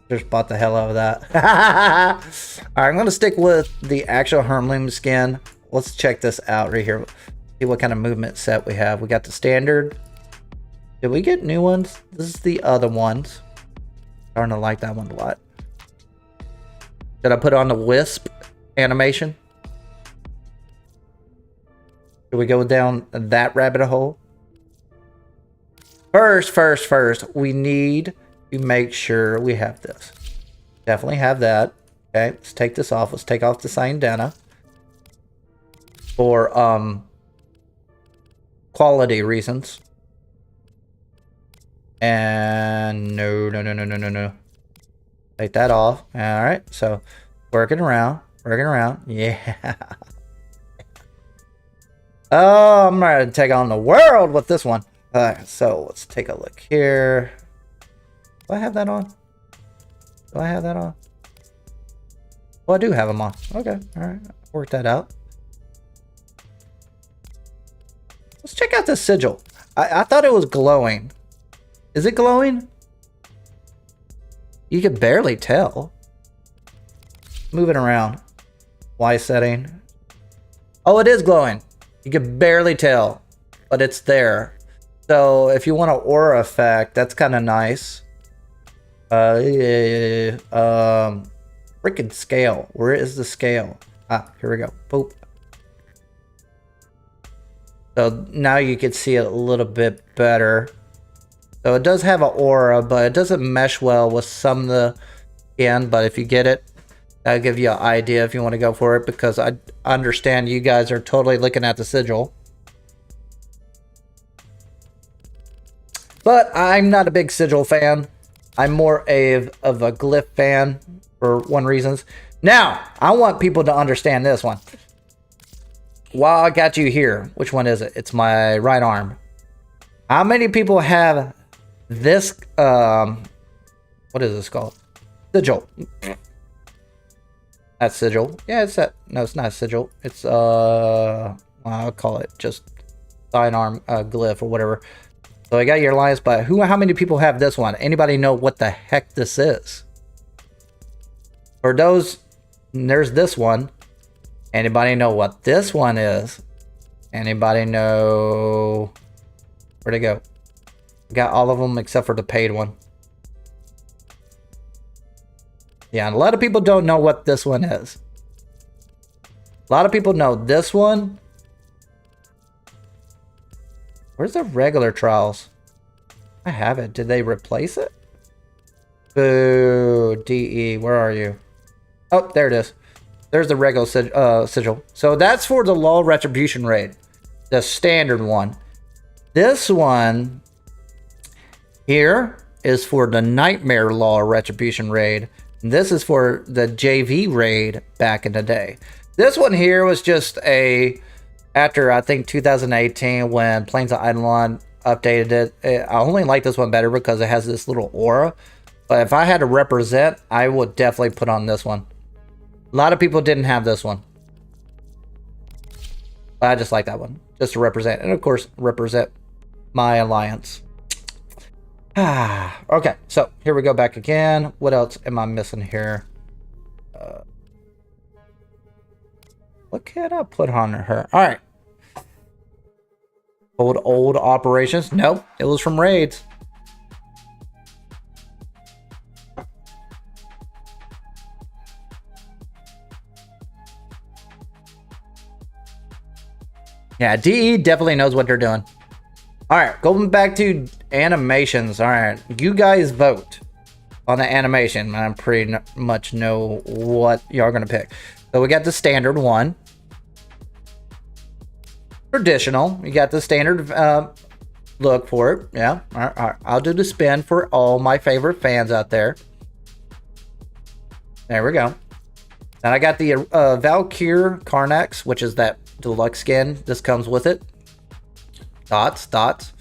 Speaker 1: Just bought the hell out of that. Alright, I'm going to stick with the actual Heirloom skin. Let's check this out right here. See what kind of movement set we have. We got the standard. Did we get new ones? This is the other ones. Starting to like that one a lot. Did I put on the wisp animation? Should we go down that rabbit hole? First, we need to make sure we have this. Definitely have that. Okay, let's take this off. Let's take off the Syndana. For quality reasons. And no. Take that off. Alright, so working around. Yeah. Oh, I'm ready to take on the world with this one. Alright, so let's take a look here. Do I have that on? Do I have that on? Well, I do have them on. Okay, alright. Work that out. Let's check out this sigil. I thought it was glowing. Is it glowing? You can barely tell. Moving around. Y setting. Oh, it is glowing. You can barely tell, but it's there. So if you want an aura effect, that's kind of nice. Freaking scale. Where is the scale? Ah, here we go. Boop. So now you can see it a little bit better. So it does have an aura, but it doesn't mesh well with some of the skin. But if you get it, that'll give you an idea if you want to go for it, because I understand you guys are totally looking at the sigil. But I'm not a big sigil fan. I'm more of a glyph fan for one reason. Now, I want people to understand this one. While I got you here, which one is it? It's my right arm. How many people have this, what is this called? Sigil. That's sigil. Yeah, it's that. No, it's not a sigil. It's, I'll call it just sidearm glyph or whatever. So I got your alliance, but how many people have this one? Anybody know what the heck this is? For those, there's this one. Anybody know what this one is? Anybody know? Where'd it go? Got all of them except for the paid one. Yeah, and a lot of people don't know what this one is. A lot of people know this one. Where's the regular trials? I have it. Did they replace it? Boo. DE, where are you? Oh, there it is. There's the Rego sigil. So that's for the Law Retribution raid. The standard one. This one here is for the Nightmare Law Retribution raid. This is for the JV raid back in the day. This one here was just after I think 2018 when Plains of Eidolon updated it. I only like this one better because it has this little aura. But if I had to represent, I would definitely put on this one. A lot of people didn't have this one. But I just like that one. Just to represent. And of course, represent my alliance. Okay, so here we go back again. What else am I missing here? What can I put on her? All right. Old operations. Nope, it was from raids. Yeah, DE definitely knows what they're doing. All right, going back to animations. All right, you guys vote on the animation. I pretty much know what y'all gonna pick. So we got the standard one. Traditional. You got the standard look for it. Yeah. All right. I'll do the spin for all my favorite fans out there. There we go. And I got the Valkyr Carnax, which is that deluxe skin. This comes with it. Dots. And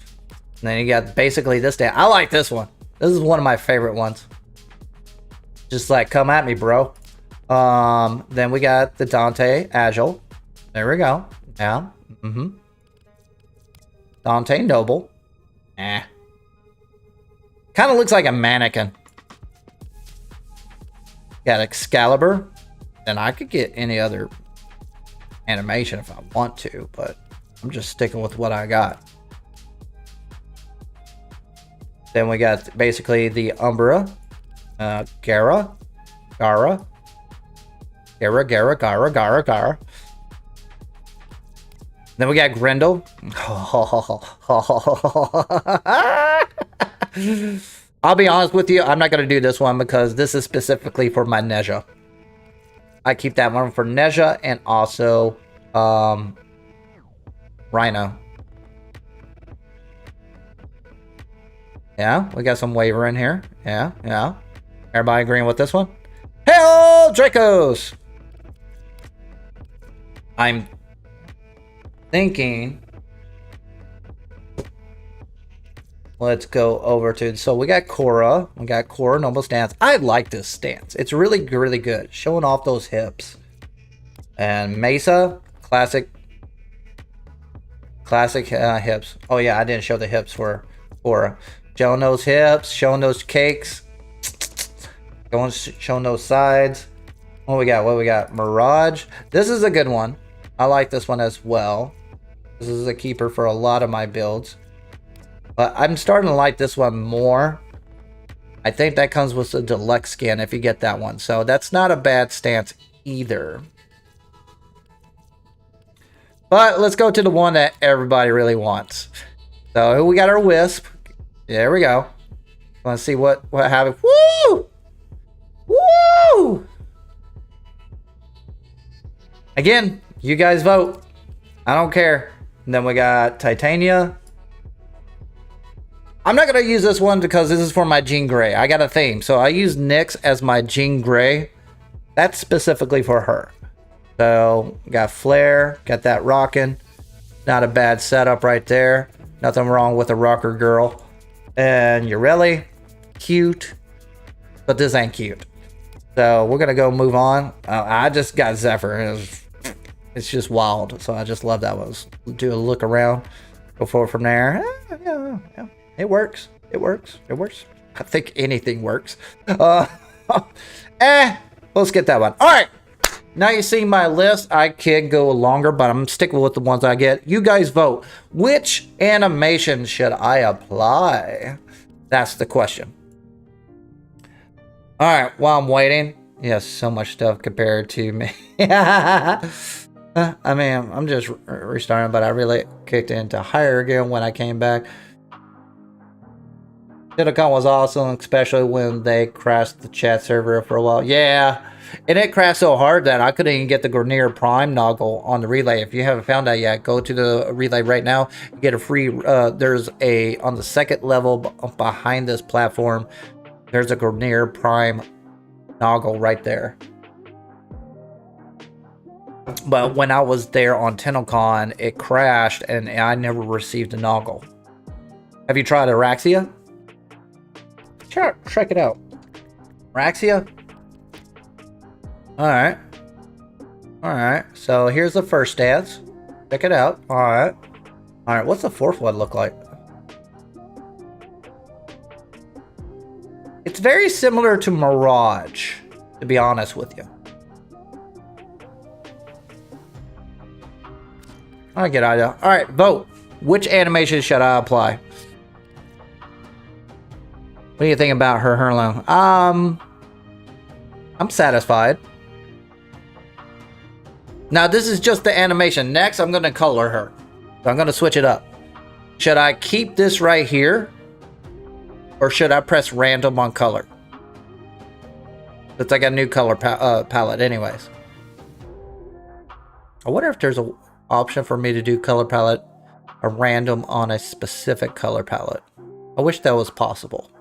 Speaker 1: then you got basically this day. I like this one. This is one of my favorite ones. Just like, come at me, bro. Then we got the Dante Agile. There we go. Yeah. Dante Noble. Kind of looks like a mannequin. Got Excalibur. Then I could get any other animation if I want to, but I'm just sticking with what I got. Then we got basically the Umbra, Gara. Then we got Grendel. I'll be honest with you, I'm not going to do this one because this is specifically for my Neja. I keep that one for Neja and also Rhino. Yeah, we got some waiver in here. Yeah. Everybody agreeing with this one? Hail Dracos! I'm thinking. Let's go over to, so we got Korra. We got Korra Noble Stance. I like this stance. It's really good. Showing off those hips. And Mesa, classic hips. Oh yeah, I didn't show the hips for Korra. Showing those hips, showing those cakes. Showing those sides. What we got? Mirage. This is a good one. I like this one as well. This is a keeper for a lot of my builds. But I'm starting to like this one more. I think that comes with the deluxe skin if you get that one. So that's not a bad stance either. But let's go to the one that everybody really wants. So we got our Wisp. There we go. Want to see what happens. Woo! Again, you guys vote. I don't care. And then we got Titania. I'm not going to use this one because this is for my Jean Grey. I got a theme. So I use Nyx as my Jean Grey. That's specifically for her. So got Flare. Got that rocking. Not a bad setup right there. Nothing wrong with a rocker girl. And Ureli. Cute. But this ain't cute. So we're going to go move on. I just got Zephyr. It's just wild. So I just love that one. Let's do a look around. Go forward from there. Yeah. It works. I think anything works. Let's get that one. All right. Now you see my list. I can go longer, but I'm sticking with the ones I get. You guys vote. Which animation should I apply? That's the question. All right. While I'm waiting. Yes, so much stuff compared to me. I mean, I'm just restarting, but I really kicked into higher again when I came back. Shadowcon was awesome, especially when they crashed the chat server for a while. Yeah, And it crashed so hard that I couldn't even get the Grineer Prime Noggle on the relay. If you haven't found that yet, go to the relay right now. You get a free, there's a, on the second level behind this platform, there's a Grineer Prime Noggle right there. But when I was there on TennoCon, it crashed and I never received a Noggle. Have you tried Araxia? Sure, check it out. Araxia? Alright. Alright, so here's the first dance. Check it out. Alright. Alright, what's the fourth one look like? It's very similar to Mirage, to be honest with you. I get idea. Alright, vote. Which animation should I apply? What do you think about her Heirloom? I'm satisfied. Now this is just the animation. Next, I'm gonna color her. So I'm gonna switch it up. Should I keep this right here? Or should I press random on color? It's like a new color palette anyways. I wonder if there's an option for me to do color palette, a random on a specific color palette. I wish that was possible.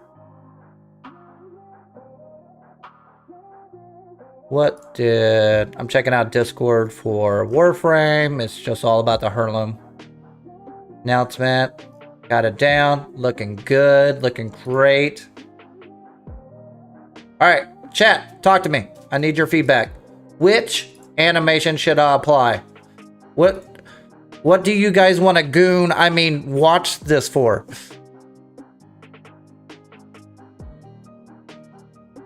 Speaker 1: What did... I'm checking out Discord for Warframe. It's just all about the Heirloom. Announcement. Got it down. Looking good. Looking great. Alright, chat. Talk to me. I need your feedback. Which animation should I apply? What do you guys want to goon, I mean, watch this for?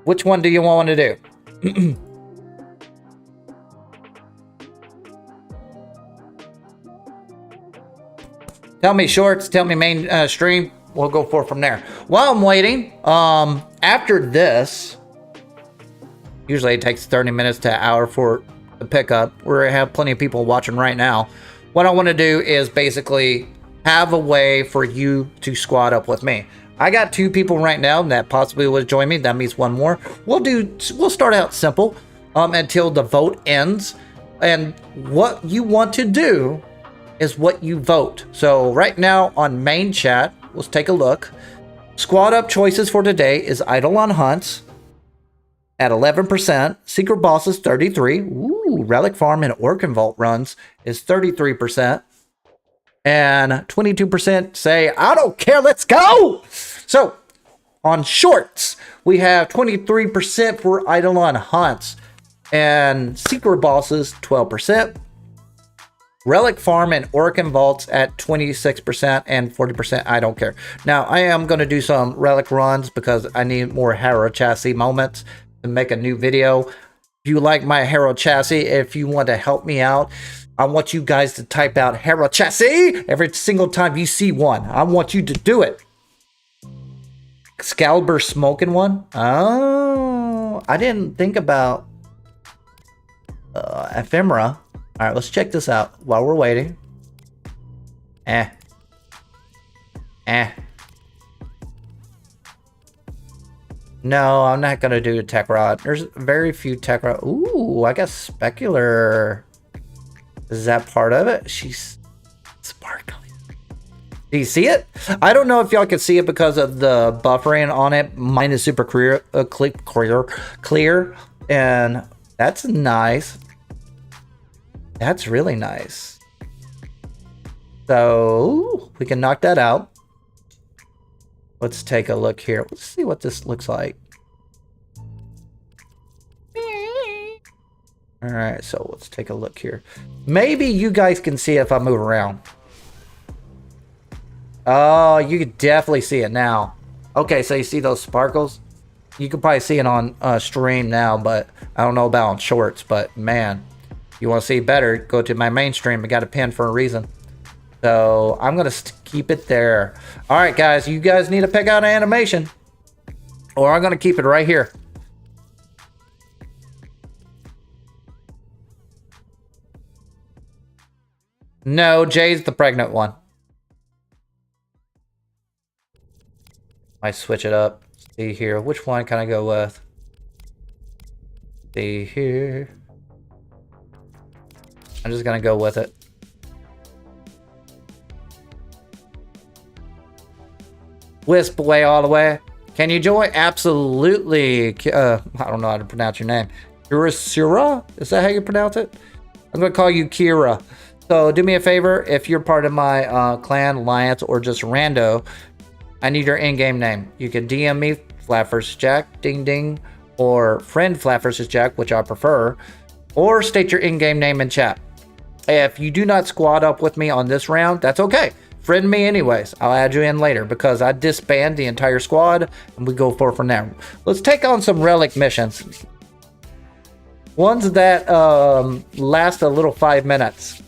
Speaker 1: Which one do you want to do? Tell me shorts, tell me main stream. We'll go for from there. While I'm waiting, after this, usually it takes 30 minutes to an hour for the pickup. We have plenty of people watching right now. What I want to do is basically have a way for you to squad up with me. I got 2 people right now that possibly would join me. That means 1 more. We'll start out simple until the vote ends. And what you want to do is what you vote. So right now on main chat, let's take a look. Squad up choices for today is Eidolon Hunts at 11%. Secret Bosses 33. Ooh, Relic Farm and Orkin Vault runs is 33%. And 22% say, I don't care, let's go! So, on shorts, we have 23% for Eidolon Hunts. And Secret Bosses, 12%. Relic Farm and Orkin Vaults at 26% and 40%. I don't care. Now, I am going to do some Relic runs because I need more Harrow Chassis moments to make a new video. If you like my Harrow Chassis, if you want to help me out, I want you guys to type out Harrow Chassis every single time you see one. I want you to do it. Excalibur smoking one? Oh, I didn't think about Ephemera. All right, let's check this out while we're waiting. No, I'm not gonna do a tech rod. There's very few tech rod. Ooh, I got specular. Is that part of it? She's sparkling. Do you see it? I don't know if y'all can see it because of the buffering on it. Mine is super clear, and that's nice. That's really nice. So we can knock that out. Let's take a look here. Let's see what this looks like. All right, so let's take a look here. Maybe you guys can see if I move around. Oh, you can definitely see it now. Okay, so you see those sparkles? You can probably see it on stream now, but I don't know about on shorts. But man, you want to see better, go to my mainstream. I got a pin for a reason. So I'm going to keep it there. All right, guys, you guys need to pick out an animation, or I'm going to keep it right here. No, Jay's the pregnant one. I switch it up. See here, which one can I go with? See here. I'm just gonna go with it. Wisp away all the way. Can you join? Absolutely. I don't know how to pronounce your name. Kirasura? Is that how you pronounce it? I'm gonna call you Kira. So do me a favor, if you're part of my clan, alliance, or just rando, I need your in-game name. You can DM me, flapvsjack, ding ding, or friend flapvsjack, which I prefer, or state your in-game name in chat. If you do not squad up with me on this round, that's okay. Friend me anyways. I'll add you in later because I disband the entire squad and we go for from there. Let's take on some relic missions. Ones that last a little 5 minutes.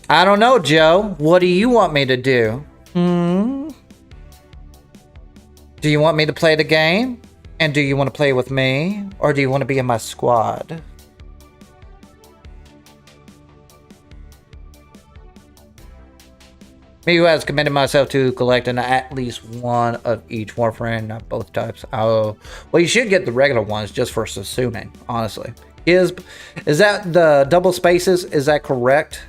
Speaker 1: I don't know, Joe. What do you want me to do? Do you want me to play the game? And do you want to play with me? Or do you want to be in my squad? Me who has committed myself to collecting at least one of each Warframe, not both types. Oh, well, you should get the regular ones just for assuming, honestly. Is that the double spaces? Is that correct?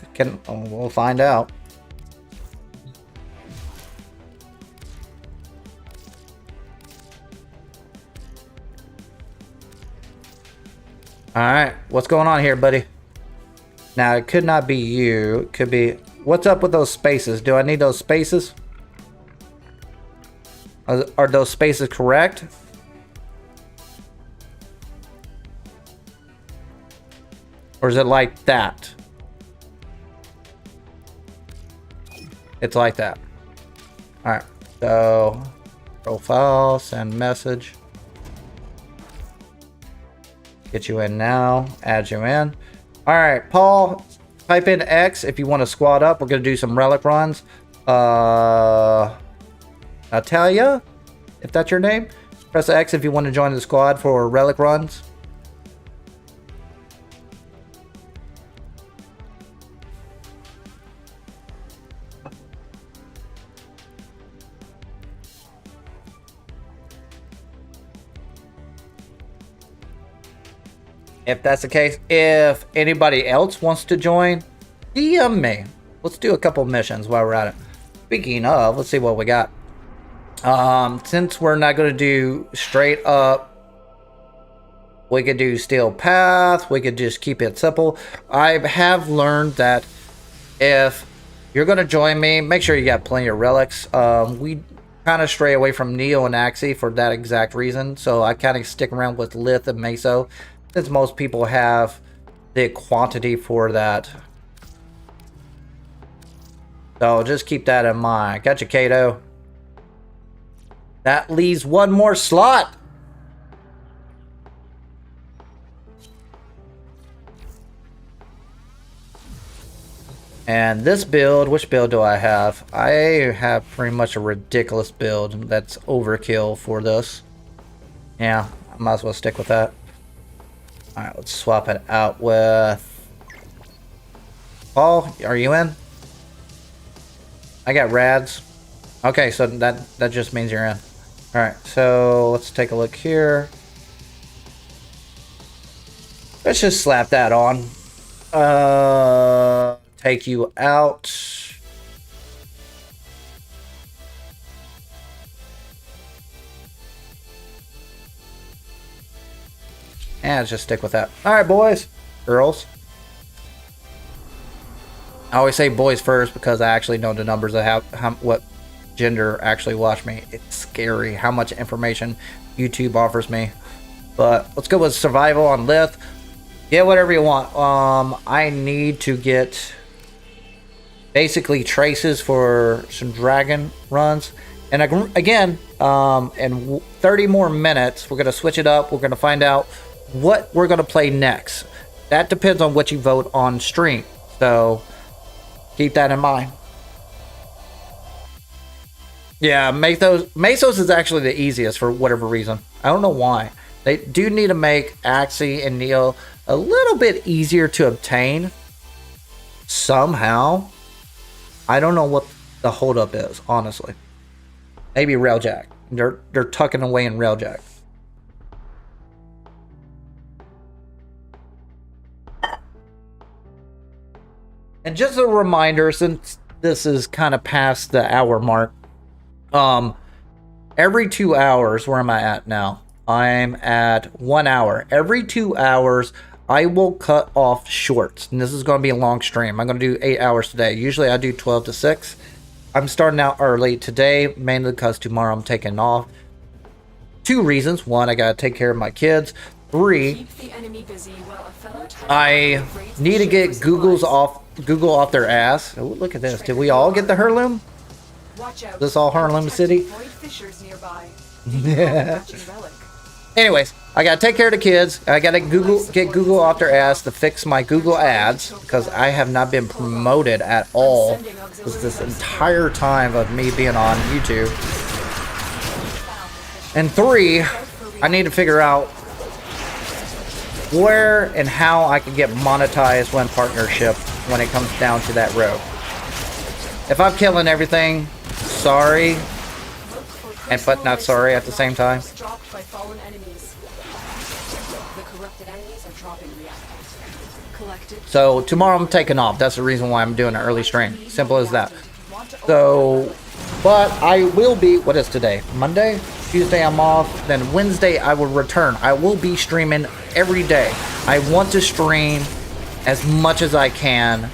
Speaker 1: We'll find out. Alright, what's going on here, buddy? Now, it could not be you. It could be... What's up with those spaces? Do I need those spaces? Are those spaces correct? Or is it like that? It's like that. Alright, so... Profile, send message. Get you in now. Add you in. Alright, Paul, type in X if you want to squad up. We're going to do some relic runs. Natalia, if that's your name. Press X if you want to join the squad for relic runs. If that's the case, if anybody else wants to join, DM me. Let's do a couple missions while we're at it. Speaking of, let's see what we got. Since we're not going to do straight up, we could do steel path. We could just keep it simple. I have learned that if you're going to join me, make sure you got plenty of relics. We kind of stray away from Neo and Axie for that exact reason. So I kind of stick around with Lith and Meso, since most people have the quantity for that. So just keep that in mind. Gotcha, Kato. That leaves one more slot. And this build, which build do I have? I have pretty much a ridiculous build that's overkill for this. Yeah, I might as well stick with that. Alright, let's swap it out with... Paul, are you in? I got rads. Okay, so that just means you're in. Alright, so let's take a look here. Let's just slap that on. Take you out. And let's just stick with that. Alright, boys. Girls. I always say boys first because I actually know the numbers of what gender actually watch me. It's scary how much information YouTube offers me. But let's go with survival on Lith. Get whatever you want. I need to get basically traces for some dragon runs. And again, in 30 more minutes, we're going to switch it up. We're going to find out what we're going to play next. That depends on what you vote on stream. So keep that in mind. Yeah, Mesos is actually the easiest for whatever reason. I don't know why. They do need to make Axie and Neo a little bit easier to obtain. Somehow. I don't know what the holdup is, honestly. Maybe Railjack. They're tucking away in Railjack. And just a reminder, since this is kind of past the hour mark, every 2 hours, where am I at now? I'm at 1 hour. Every 2 hours, I will cut off shorts. And this is going to be a long stream. I'm going to do 8 hours today. Usually I do 12 to 6. I'm starting out early today, mainly because tomorrow I'm taking off. 2 reasons. 1, I got to take care of my kids. 3, I need to get Google off their ass. Oh, look at this. Did we all get the Heirloom? Is this all Heirloom City? Yeah. Anyways, I gotta take care of the kids. I gotta get Google off their ass to fix my Google ads, because I have not been promoted at all this entire time of me being on YouTube. And 3, I need to figure out where and how I can get monetized when partnership when it comes down to that road. If I'm killing everything, sorry, but not sorry at the same time. So tomorrow I'm taking off. That's the reason why I'm doing an early stream. Simple as that. So, but I will be, what is today? Monday? Tuesday I'm off. Then Wednesday I will return. I will be streaming every day. I want to stream as much as I can.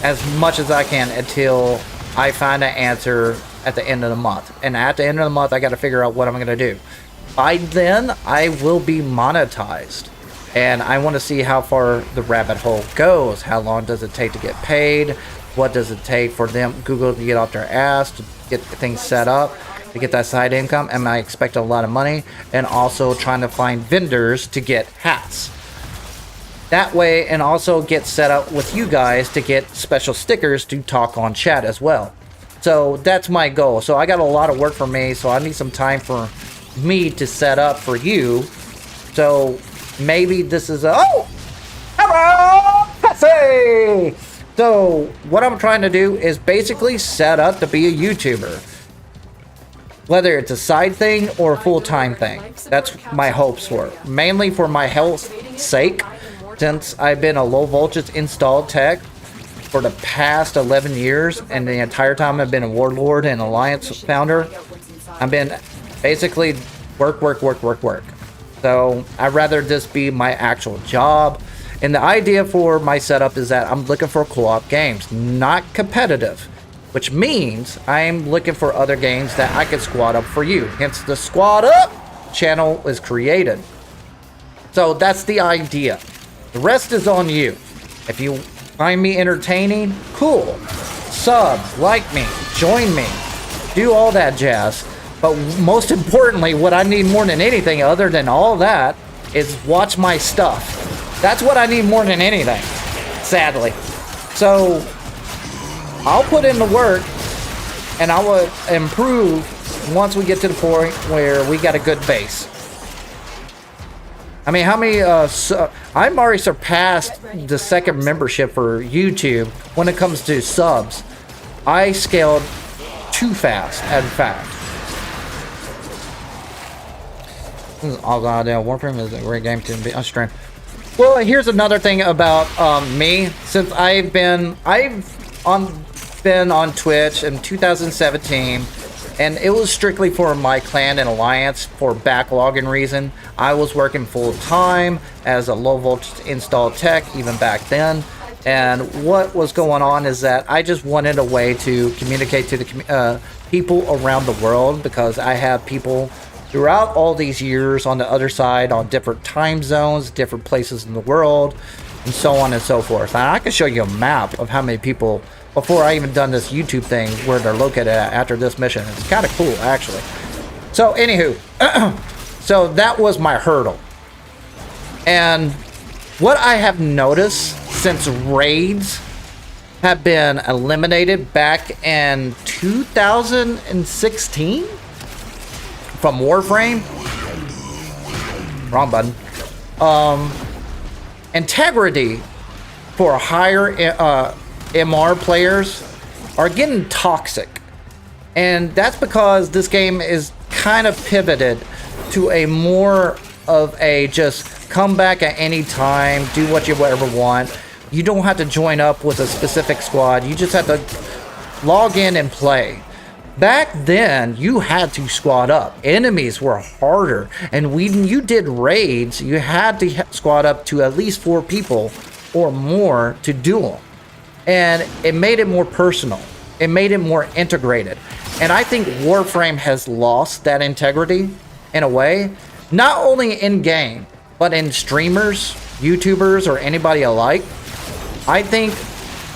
Speaker 1: Until I find an answer at the end of the month. And at the end of the month, I got to figure out what I'm going to do. By then, I will be monetized. And I want to see how far the rabbit hole goes. How long does it take to get paid? What does it take for them, Google, to get off their ass, to get things set up, to get that side income? Am I expecting a lot of money? And also trying to find vendors to get hats. That way, and also get set up with you guys to get special stickers to talk on chat as well. So that's my goal. So I got a lot of work for me, so I need some time for me to set up for you. So maybe this is a... Oh! Harrow Chassis! So what I'm trying to do is basically set up to be a YouTuber. Whether it's a side thing or a full-time thing. That's my hopes for. Mainly for my health's sake. Since I've been a low voltage install tech for the past 11 years, and the entire time I've been a warlord and alliance founder, I've been basically work. So I'd rather this be my actual job. And the idea for my setup is that I'm looking for co-op games, not competitive, which means I'm looking for other games that I can squad up for you. Hence the Squad Up channel is created. So that's the idea. The rest is on you. If you find me entertaining, cool. Sub, like me, join me, do all that jazz. But most importantly, what I need more than anything other than all that is watch my stuff. That's what I need more than anything, sadly. So I'll put in the work and I will improve once we get to the point where we got a good base. I mean, how many, I've already surpassed the second membership for YouTube when it comes to subs. I scaled too fast, in fact. All goddamn Warframe is a great game to be on stream. Well, here's another thing about me. Since I've been on Twitch in 2017, and it was strictly for my clan and alliance for backlogging reason. I was working full time as a low voltage install tech even back then. And what was going on is that I just wanted a way to communicate to the people around the world, because I have people throughout all these years on the other side, on different time zones, different places in the world, and so on and so forth. And I can show you a map of how many people, before I even done this YouTube thing, where they're located at after this mission. It's kind of cool, actually. So, anywho, so that was my hurdle. And what I have noticed since raids have been eliminated back in 2016 from Warframe. Wrong button. Integrity for higher MR players are getting toxic. And that's because this game is kind of pivoted to a more of a just come back at any time, do what you ever want. You don't have to join up with a specific squad. You just have to log in and play. Back then, you had to squad up. Enemies were harder. And when you did raids, you had to squad up to at least 4 people or more to do them. And it made it more personal. It made it more integrated. And I think Warframe has lost that integrity in a way. Not only in-game, but in streamers, YouTubers, or anybody alike. I think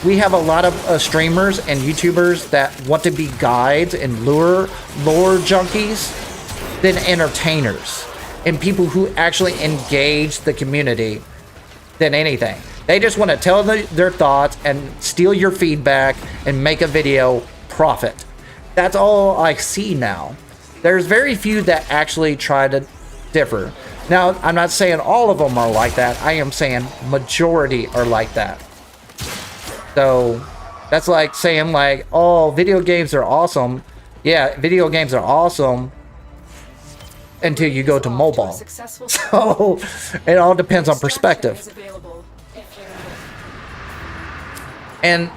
Speaker 1: we have a lot of streamers and YouTubers that want to be guides and lore junkies than entertainers and people who actually engage the community than anything. They just want to tell their thoughts and steal your feedback and make a video profit. That's all I see now. There's very few that actually try to differ. Now, I'm not saying all of them are like that. I am saying majority are like that. So that's like saying like, oh, video games are awesome. Yeah, video games are awesome until you go to mobile. So it all depends on perspective. And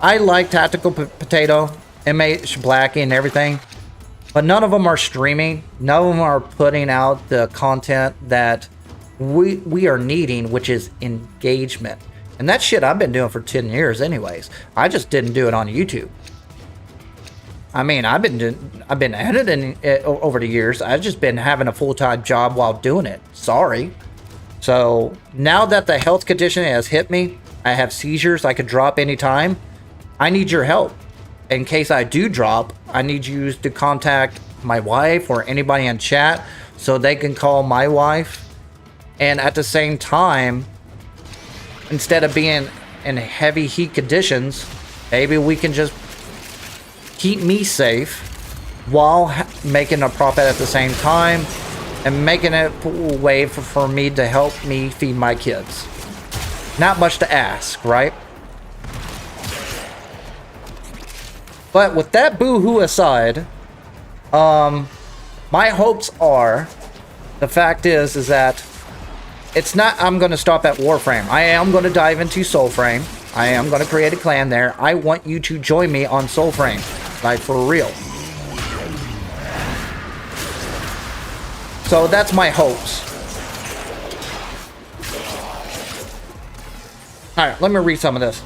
Speaker 1: I like Tactical Potato, MH Blackie and everything, but none of them are streaming. None of them are putting out the content that we are needing, which is engagement. And that shit I've been doing for 10 years anyways. I just didn't do it on YouTube. I mean, I've been editing it over the years. I've just been having a full-time job while doing it. Sorry. So now that the health condition has hit me, I have seizures, I could drop anytime. I need your help. In case I do drop, I need you to contact my wife or anybody in chat so they can call my wife. And at the same time, instead of being in heavy heat conditions, maybe we can just keep me safe while making a profit at the same time and making it a way for me to help me feed my kids. Not much to ask, right? But with that boo-hoo aside, my hopes are, the fact is that it's not I'm going to stop at Warframe. I am going to dive into Soulframe. I am going to create a clan there. I want you to join me on Soulframe. Like, for real. So that's my hopes. Alright, let me read some of this.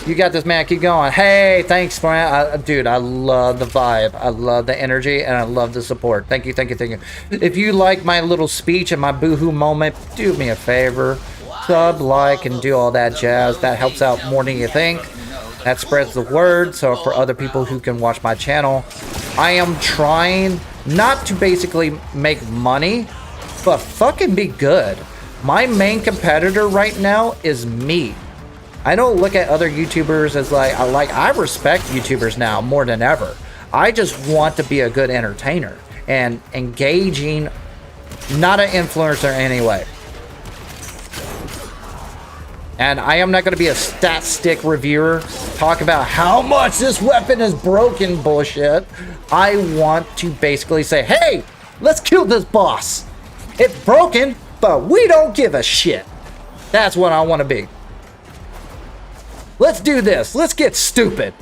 Speaker 1: You got this, man. Keep going. Hey, thanks, man. Dude, I love the vibe. I love the energy, and I love the support. Thank you, thank you, thank you. If you like my little speech and my boohoo moment, do me a favor. Sub, like, and do all that jazz. That helps out more than you think. That spreads the word, so for other people who can watch my channel. I am trying not to basically make money, but fucking be good. My main competitor right now is me. I don't look at other YouTubers as I respect YouTubers now more than ever. I just want to be a good entertainer and engaging, not an influencer anyway. And I am not going to be a stat stick reviewer, talk about how much this weapon is broken bullshit. I want to basically say, hey, let's kill this boss. It's broken, but we don't give a shit. That's what I want to be. Let's do this. Let's get stupid.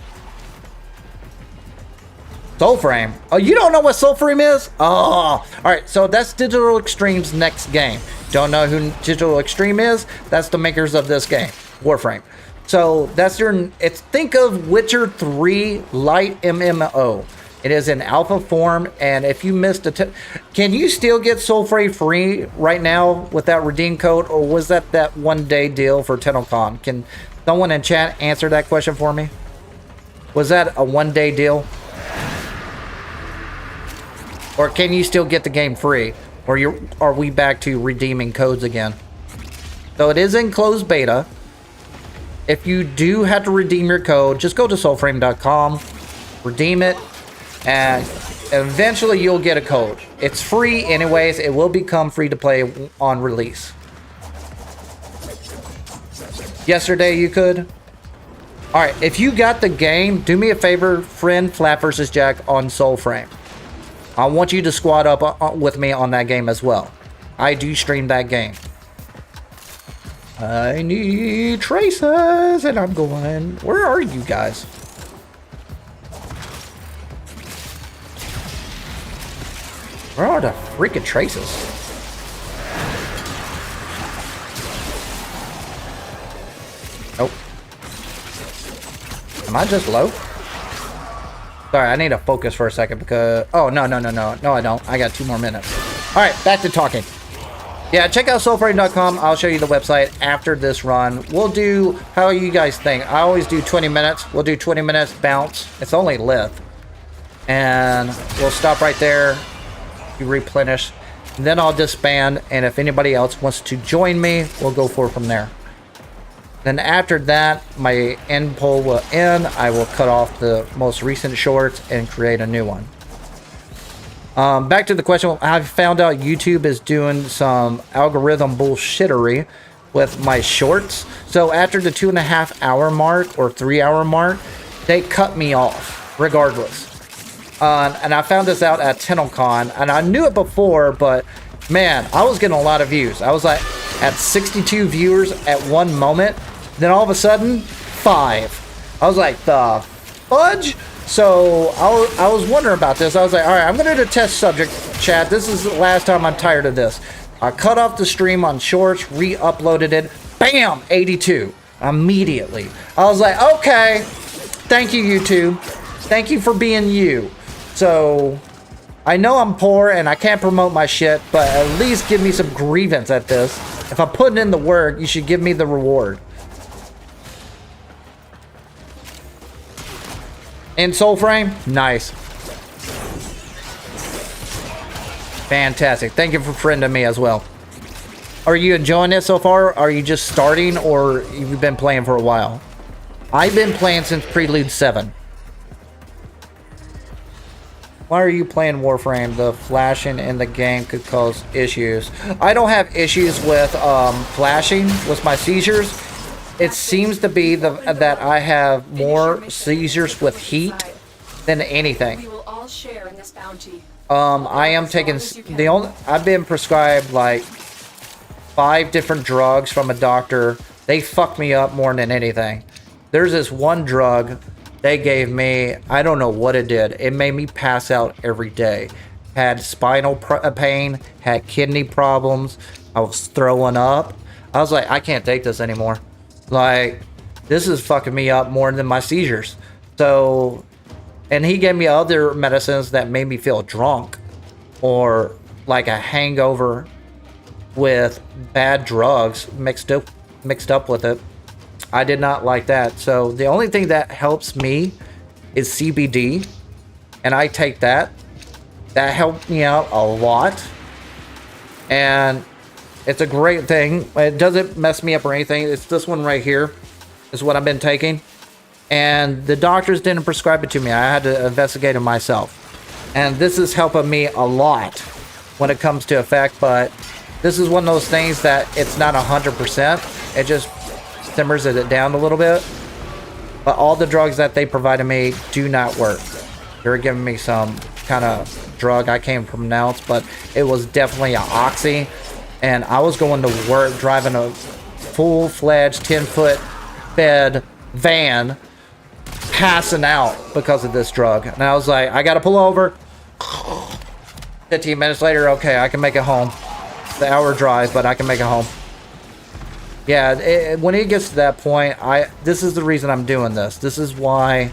Speaker 1: Soulframe. Oh, you don't know what Soulframe is? Oh, alright, so that's Digital Extreme's next game. Don't know who Digital Extreme is? That's the makers of this game, Warframe. So that's think of Witcher 3 Light MMO. It is in alpha form, and if you missed can you still get Soulframe free right now with that redeem code, or was that one-day deal for TennoCon? Can someone in chat answer that question for me? Was that a one-day deal? Or can you still get the game free? Or are we back to redeeming codes again? So it is in closed beta. If you do have to redeem your code, just go to soulframe.com, redeem it, and eventually you'll get a code. It's free anyways. It will become free to play on release. Yesterday you could. Alright, if you got the game, do me a favor, friend flapvsjack on Soulframe. I want you to squad up with me on that game as well. I do stream that game. I need traces, and I'm going... Where are you guys? Where are the freaking traces? Nope. Am I just low? Sorry, I need to focus for a second because... Oh, no, no, no, no. No, I don't. I got 2 more minutes. Alright, back to talking. Yeah, check out soulframe.com. I'll show you the website after this run. We'll do... How you guys think? I always do 20 minutes. We'll do 20 minutes, bounce. It's only lift. And we'll stop right there. You replenish. And then I'll disband. And if anybody else wants to join me, we'll go forward from there. Then after that, my end poll will end. I will cut off the most recent shorts and create a new one. Back to the question, I found out YouTube is doing some algorithm bullshittery with my shorts. So after the 2.5 hour mark or 3 hour mark, they cut me off regardless. And I found this out at TennoCon, and I knew it before, but man, I was getting a lot of views. I was like at 62 viewers at one moment. Then all of a sudden, 5. I was like, the fudge? So I was wondering about this. I was like, all right, I'm going to do a test subject, chat. This is the last time I'm tired of this. I cut off the stream on shorts, re-uploaded it. Bam! 82. Immediately. I was like, okay. Thank you, YouTube. Thank you for being you. So I know I'm poor and I can't promote my shit, but at least give me some grievance at this. If I'm putting in the work, you should give me the reward. In Soulframe? Nice. Fantastic. Thank you for friending me as well. Are you enjoying it so far? Are you just starting or you've been playing for a while? I've been playing since Prelude 7. Why are you playing Warframe? The flashing in the game could cause issues. I don't have issues with flashing with my seizures. It seems to be that I have more seizures with heat than anything.
Speaker 2: We will all share in this bounty.
Speaker 1: I am taking I've been prescribed like 5 different drugs from a doctor. They fucked me up more than anything. There's this one drug they gave me. I don't know what it did. It made me pass out every day. Had spinal pain, had kidney problems. I was throwing up. I was like, I can't take this anymore. Like, this is fucking me up more than my seizures. So, and he gave me other medicines that made me feel drunk or like a hangover with bad drugs mixed up with it. I did not like that. So the only thing that helps me is CBD, and I take that. That helped me out a lot, and it's a great thing. It doesn't mess me up or anything. It's this one right here is what I've been taking. And the doctors didn't prescribe it to me. I had to investigate it myself. And this is helping me a lot when it comes to effect. But this is one of those things that it's not 100%. It just simmers it down a little bit. But all the drugs that they provided me do not work. They're giving me some kind of drug I can't pronounce. But it was definitely an oxy. And I was going to work driving a full-fledged 10-foot bed van, passing out because of this drug. And I was like, I got to pull over. 15 minutes later, okay, I can make it home. It's an hour drive, but I can make it home. Yeah, when it gets to that point, this is the reason I'm doing this. This is why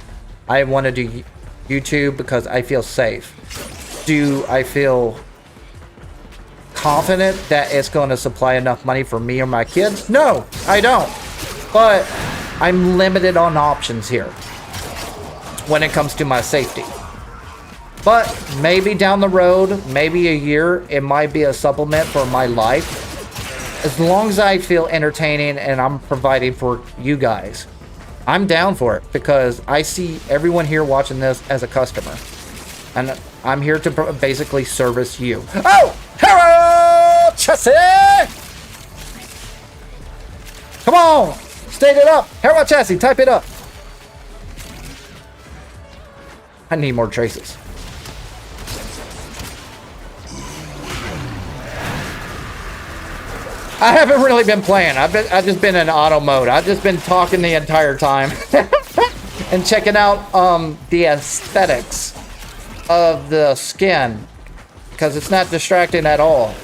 Speaker 1: I want to do YouTube, because I feel safe. Do I feel confident that it's going to supply enough money for me or my kids? No, I don't. But I'm limited on options here when it comes to my safety. But maybe down the road, maybe a year, it might be a supplement for my life. As long as I feel entertaining and I'm providing for you guys, I'm down for it, because I see everyone here watching this as a customer. And I'm here to basically service you. Oh! Harrow Chassis! Come on! State it up! Harrow Chassis, type it up. I need more traces. I haven't really been playing. I've just been in auto mode. I've just been talking the entire time and checking out the aesthetics of the skin because it's not distracting at all.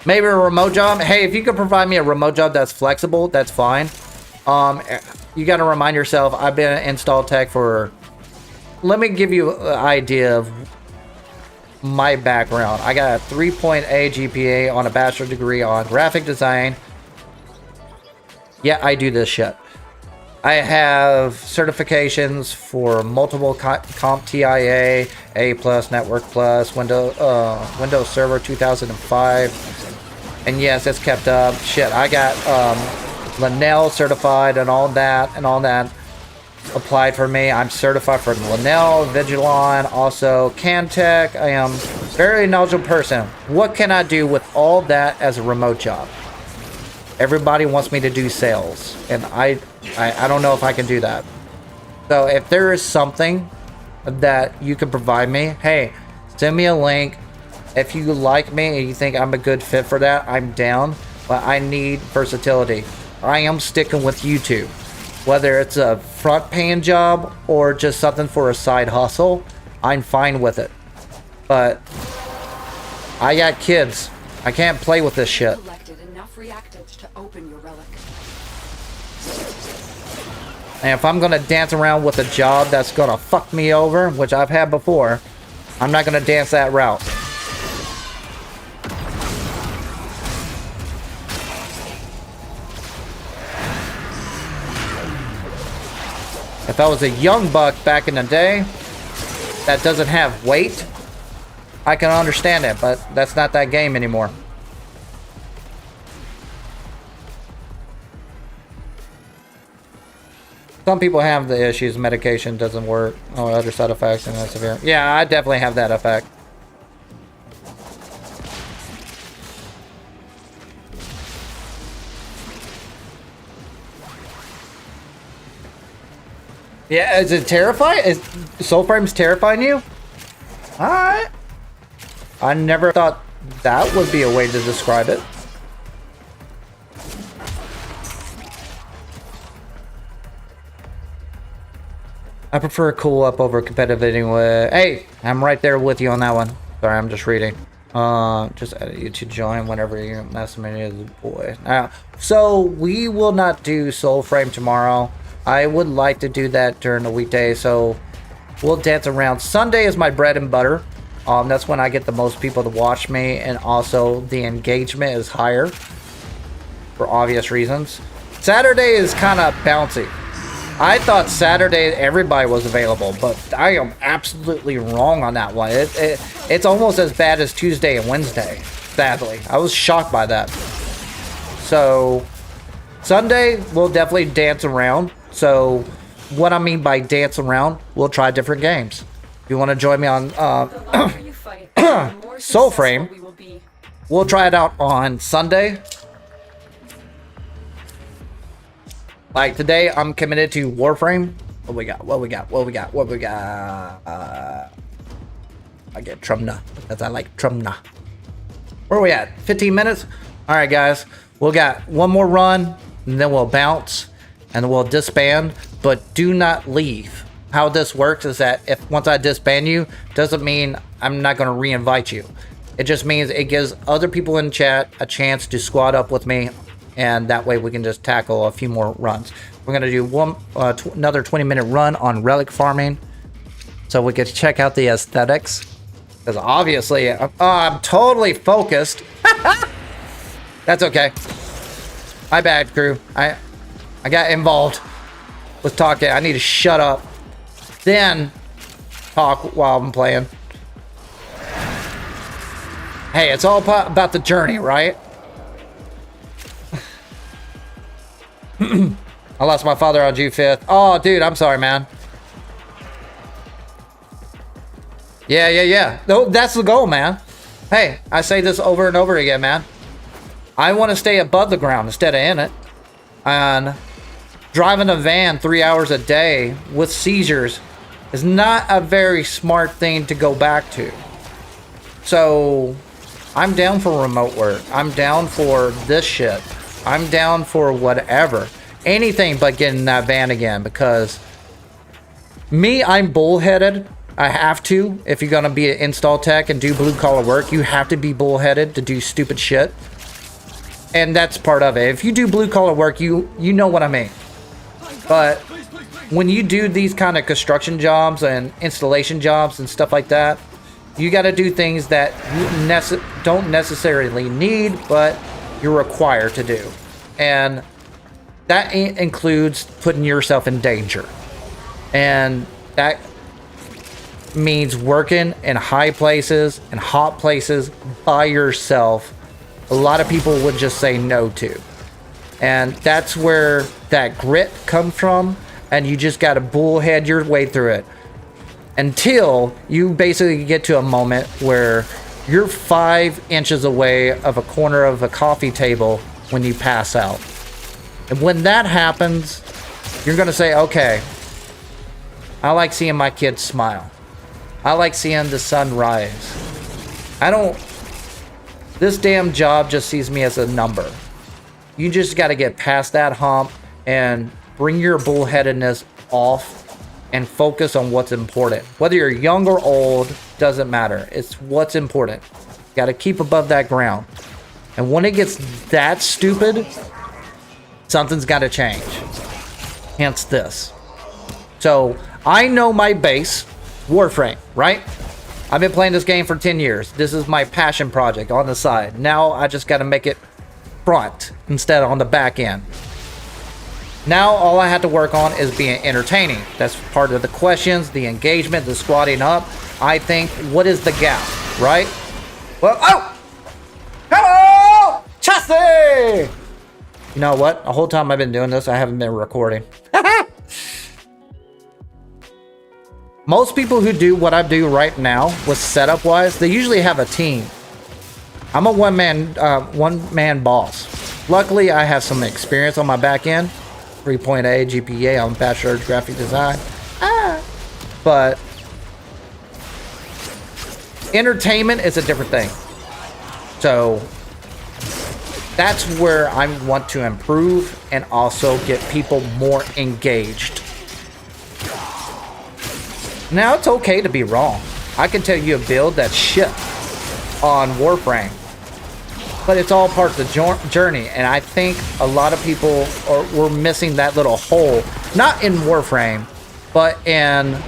Speaker 1: Maybe a remote job. Hey, if you could provide me a remote job that's flexible, that's fine. You got to remind yourself, I've been an install tech for. Let me give you an idea of my background. I got a 3.8 GPA on a bachelor degree on graphic design. Yeah, I do this shit. I have certifications for multiple CompTIA, A+, Network Plus, Windows Server 2005. And yes, it's kept up. Shit, I got Linnell certified and all that applied for me. I'm certified for Linnell, Vigilon, also Cantech. I am a very knowledgeable person. What can I do with all that as a remote job? Everybody wants me to do sales, and I don't know if I can do that. So if there is something that you can provide me, hey, send me a link. If you like me and you think I'm a good fit for that, I'm down. But I need versatility. I am sticking with YouTube. Whether it's a front paying job or just something for a side hustle, I'm fine with it. But I got kids. I can't play with this shit.
Speaker 2: Collected enough reactants to open your relic.
Speaker 1: And if I'm gonna dance around with a job that's gonna fuck me over, which I've had before, I'm not gonna dance that route. If I was a young buck back in the day that doesn't have weight, I can understand it, but that's not that game anymore. Some people have the issues, medication doesn't work, or other side effects, and that's severe. Yeah, I definitely have that effect. Yeah, is it terrifying? Is Soulframe's terrifying you? Alright. I never thought that would be a way to describe it. I prefer cool up over competitive anyway. Hey, I'm right there with you on that one. Sorry, I'm just reading. Just edit you to join whenever you mess me as a boy. So we will not do Soulframe tomorrow. I would like to do that during the weekday, so we'll dance around. Sunday is my bread and butter. That's when I get the most people to watch me, and also the engagement is higher for obvious reasons. Saturday is kind of bouncy. I thought Saturday everybody was available, but I am absolutely wrong on that one. It's almost as bad as Tuesday and Wednesday, sadly. I was shocked by that. So Sunday, we'll definitely dance around. So what I mean by dance around, we'll try different games. If you want to join me on Soulframe, we'll try it out on Sunday. Like today, I'm committed to Warframe. What we got? I get Trumna, because I like Trumna. Where are we at? 15 minutes? Alright guys, we'll got one more run, and then we'll bounce. And we'll disband, but do not leave. How this works is that if once I disband you, doesn't mean I'm not going to re-invite you. It just means it gives other people in chat a chance to squad up with me, and that way we can just tackle a few more runs. We're going to do another 20-minute run on relic farming, so we can check out the aesthetics. Because obviously, I'm totally focused. That's okay. My bad, crew. I got involved with talking. I need to shut up. Then talk while I'm playing. Hey, it's all about the journey, right? I lost my father on June 5th. Oh, dude, I'm sorry, man. Yeah. No, that's the goal, man. Hey, I say this over and over again, man. I want to stay above the ground instead of in it. And driving a van 3 hours a day with seizures is not a very smart thing to go back to. So I'm down for remote work. I'm down for this shit. I'm down for whatever. Anything but getting in that van again, because me, I'm bullheaded. I have to. If you're gonna be an install tech and do blue collar work, you have to be bullheaded to do stupid shit. And that's part of it. If you do blue collar work, you know what I mean. But when you do these kind of construction jobs and installation jobs and stuff like that, you got to do things that you don't necessarily need, but you're required to do. And that includes putting yourself in danger. And that means working in high places and hot places by yourself. A lot of people would just say no to. And that's where that grit comes from. And you just got to bullhead your way through it. Until you basically get to a moment where you're 5 inches away of a corner of a coffee table when you pass out. And when that happens, you're going to say, okay, I like seeing my kids smile. I like seeing the sun rise. This damn job just sees me as a number. You just got to get past that hump and bring your bullheadedness off and focus on what's important. Whether you're young or old, doesn't matter. It's what's important. Got to keep above that ground. And when it gets that stupid, something's got to change. Hence this. So I know my base, Warframe, right? I've been playing this game for 10 years. This is my passion project on the side. Now I just got to make it front instead of on the back end. Now all I have to work on is being entertaining. That's part of the questions, the engagement, the squatting up. I think, what is the gap, right? Well, oh! Hello! Chassis! You know what? The whole time I've been doing this, I haven't been recording. Most people who do what I do right now with setup wise, they usually have a team. I'm a one-man boss. Luckily, I have some experience on my back end. 3.8 GPA on Bachelor of Graphic Design. But entertainment is a different thing. So that's where I want to improve and also get people more engaged. Now, it's okay to be wrong. I can tell you a build that's shit on Warframe. But it's all part of the journey. And I think a lot of people were missing that little hole. Not in Warframe, but in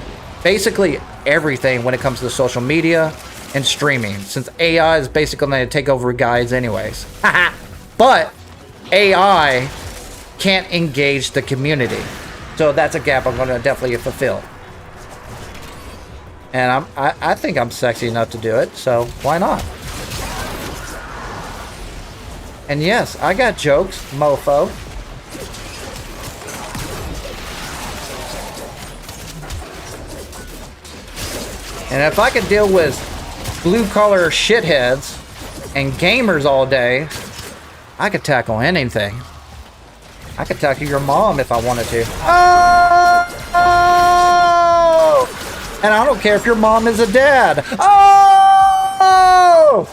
Speaker 1: basically everything when it comes to social media and streaming. Since AI is basically going to take over guides anyways. But AI can't engage the community. So that's a gap I'm going to definitely fulfill. And I think I'm sexy enough to do it, so why not? And yes, I got jokes, mofo. And if I could deal with blue-collar shitheads and gamers all day, I could tackle anything. I could tackle your mom if I wanted to. Oh! And I don't care if your mom is a dad. Oh!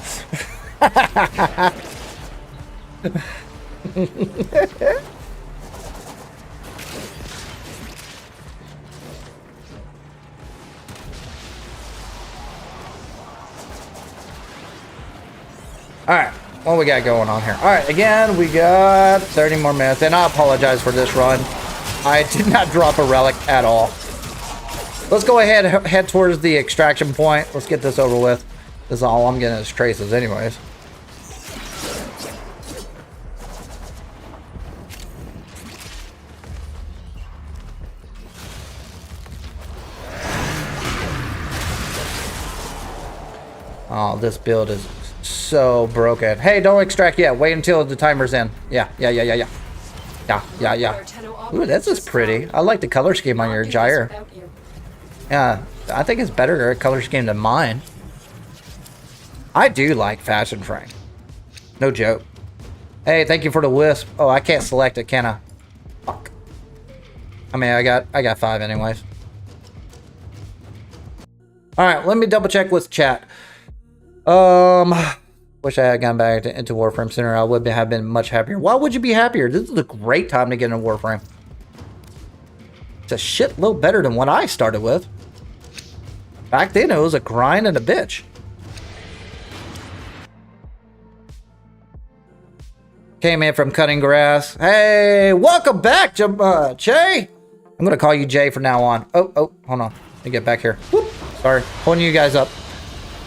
Speaker 1: Alright, what we got going on here? Alright, again, we got 30 more minutes, and I apologize for this run. I did not drop a relic at all. Let's go ahead and head towards the extraction point. Let's get this over with. This is all I'm getting is traces anyways. Oh, this build is so broken. Hey, don't extract yet. Wait until the timer's in. Yeah. Ooh, this is pretty. I like the color scheme on your gyre. Yeah, I think it's better color scheme than mine. I do like fashion frame. No joke. Hey, thank you for the wisp. Oh, I can't select it, can I? Fuck. I mean, I got 5 anyways. All right, let me double check with chat. Wish I had gone back into Warframe sooner. I would have been much happier. Why would you be happier? This is a great time to get into Warframe. It's a shitload better than what I started with. Back then, it was a grind and a bitch. Came in from cutting grass. Hey, welcome back, Jay. I'm gonna call you Jay from now on. Oh, hold on. Let me get back here. Whoop. Sorry, pulling you guys up.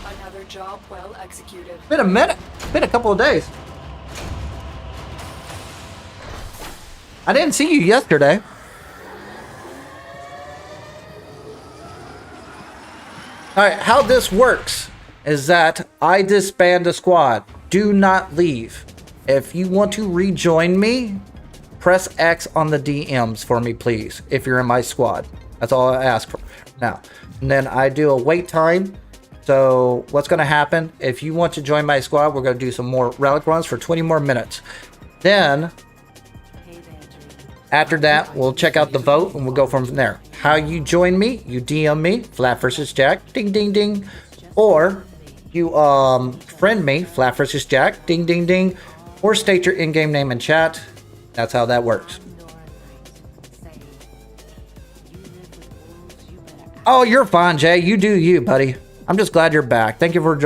Speaker 2: Another job well executed.
Speaker 1: Been a minute. Been a couple of days. I didn't see you yesterday. Alright, how this works is that I disband the squad. Do not leave. If you want to rejoin me, press X on the DMs for me, please, if you're in my squad. That's all I ask for now. And then I do a wait time. So what's going to happen, if you want to join my squad, we're going to do some more relic runs for 20 more minutes. Then, after that, we'll check out the vote and we'll go from there. How you join me, you DM me, flapvsjack, ding, ding, ding. Or you friend me, flapvsjack, ding, ding, ding. Or state your in-game name in chat. That's how that works. Oh, you're fine, Jay. You do you, buddy. I'm just glad you're back. Thank you for